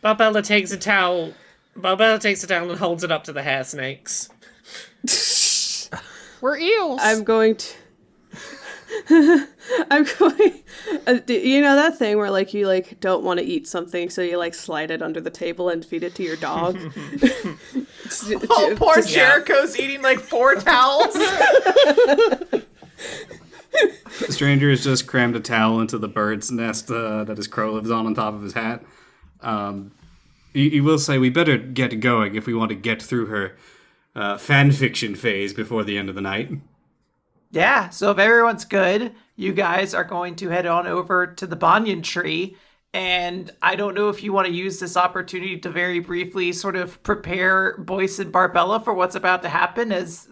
Barbella takes a towel and holds it up to the hair snakes. We're eels. I'm going to. That thing where you don't want to eat something, so you slide it under the table and feed it to your dog. Oh, poor Jericho's eating 4 towels. Stranger has just crammed a towel into the bird's nest that his crow lives on top of his hat. He will say we better get going if we want to get through her fan fiction phase before the end of the night. Yeah, so if everyone's good, you guys are going to head on over to the banyan tree. And I don't know if you want to use this opportunity to very briefly sort of prepare Boyce and Barbella for what's about to happen, as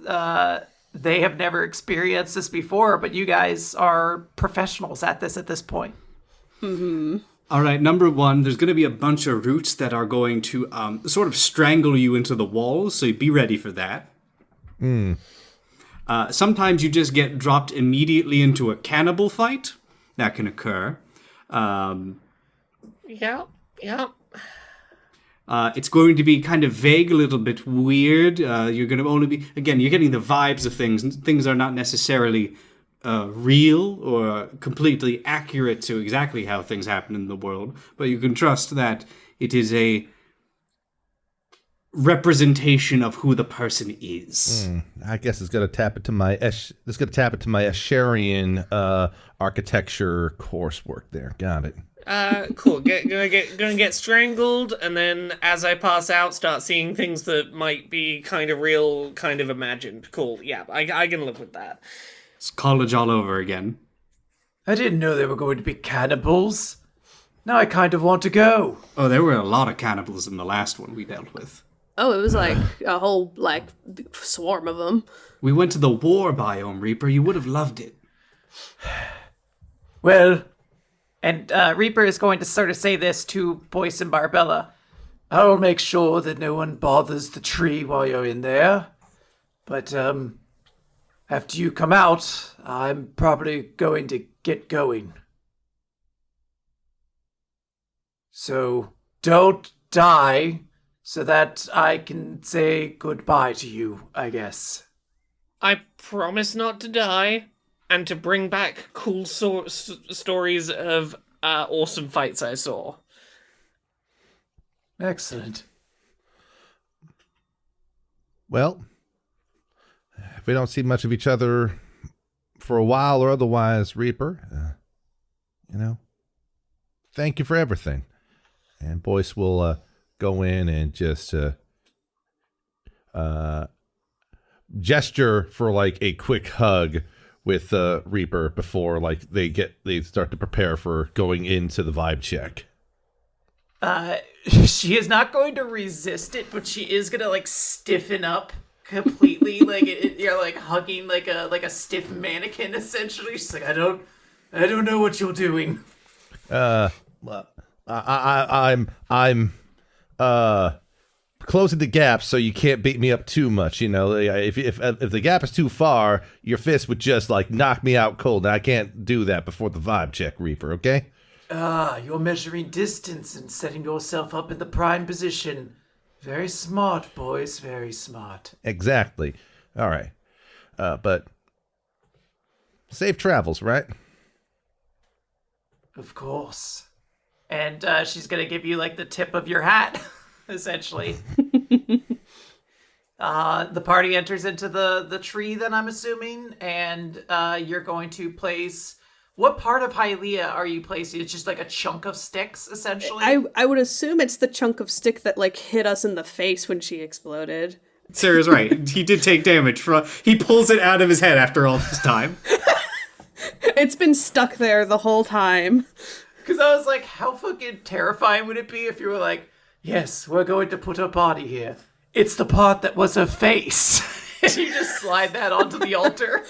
they have never experienced this before, but you guys are professionals at this point. Mm-hmm. All right, number one, there's going to be a bunch of roots that are going to sort of strangle you into the walls, so be ready for that. Sometimes you just get dropped immediately into a cannibal fight. That can occur. Yeah. It's going to be kind of vague, a little bit weird. You're going to only be, again, you're getting the vibes of things. Things are not necessarily real or completely accurate to exactly how things happen in the world, but you can trust that it is a representation of who the person is. I guess it's gonna tap into my Escherian architecture coursework there. Got it. Cool. Gonna get strangled, and then as I pass out, start seeing things that might be kind of real, kind of imagined. Cool. Yeah, I can live with that. It's college all over again. I didn't know they were going to be cannibals. Now I kind of want to go. Oh, there were a lot of cannibalism the last one we dealt with. Oh, it was a whole swarm of them. We went to the war biome, Reaper. You would have loved it. Well, and Reaper is going to sort of say this to Boyce and Barbella. I'll make sure that no one bothers the tree while you're in there. But after you come out, I'm probably going to get going. So don't die so that I can say goodbye to you, I guess. I promise not to die, and to bring back cool stories of awesome fights I saw. Excellent. Well, if we don't see much of each other for a while or otherwise, Reaper, thank you for everything. And Boyce will go in and just gesture for a quick hug with Reaper before they start to prepare for going into the vibe check. She is not going to resist it, but she is going to stiffen up completely like you're like hugging like a stiff mannequin essentially. She's like, I don't know what you're doing. I'm closing the gap so you can't beat me up too much. You know, if the gap is too far, your fist would just like knock me out cold. And I can't do that before the vibe check, Reaper. Okay? You're measuring distance and setting yourself up in the prime position. Very smart, boys. Very smart. Exactly. All right. But safe travels, right? Of course. And she's gonna give you like the tip of your hat, essentially. The party enters into the tree, then I'm assuming, and you're going to place. What part of Hylia are you placing? It's just like a chunk of sticks, essentially. I would assume it's the chunk of stick that like hit us in the face when she exploded. Sarah's right. He did take damage. He pulls it out of his head after all this time. It's been stuck there the whole time. Because I was like, how fucking terrifying would it be if you were like, yes, we're going to put her body here. It's the part that was her face. And you just slide that onto the altar.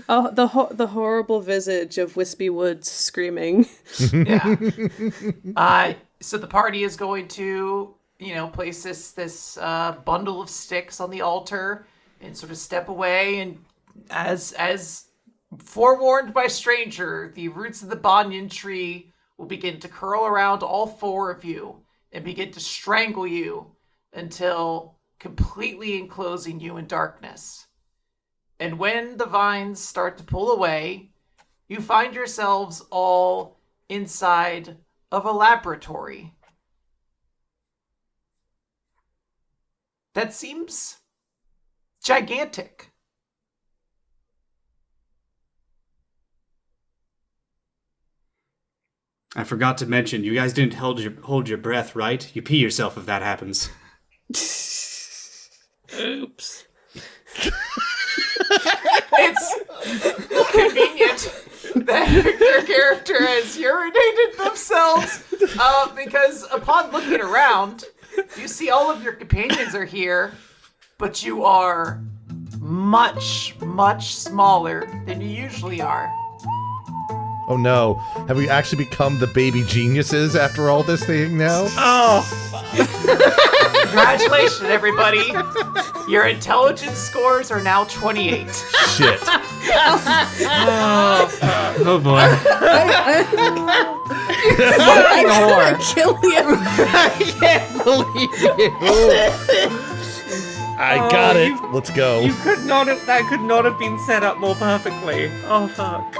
Oh, the horrible visage of Wispy Woods screaming. Yeah. So the party is going to, place this bundle of sticks on the altar and sort of step away. And as forewarned by stranger, the roots of the banyan tree will begin to curl around all four of you and begin to strangle you until completely enclosing you in darkness. And when the vines start to pull away, you find yourselves all inside of a laboratory. That seems gigantic. I forgot to mention, you guys didn't hold your breath, right? You pee yourself if that happens. Oops. It's convenient that your character has urinated themselves because upon looking around, you see all of your companions are here, but you are much, much smaller than you usually are. Oh no. Have we actually become the baby geniuses after all this thing now? Congratulations, everybody. Your intelligence scores are now 28. Shit. Oh boy. I'm gonna kill you. I can't believe you. I got it. Let's go. That could not have been set up more perfectly. Oh fuck.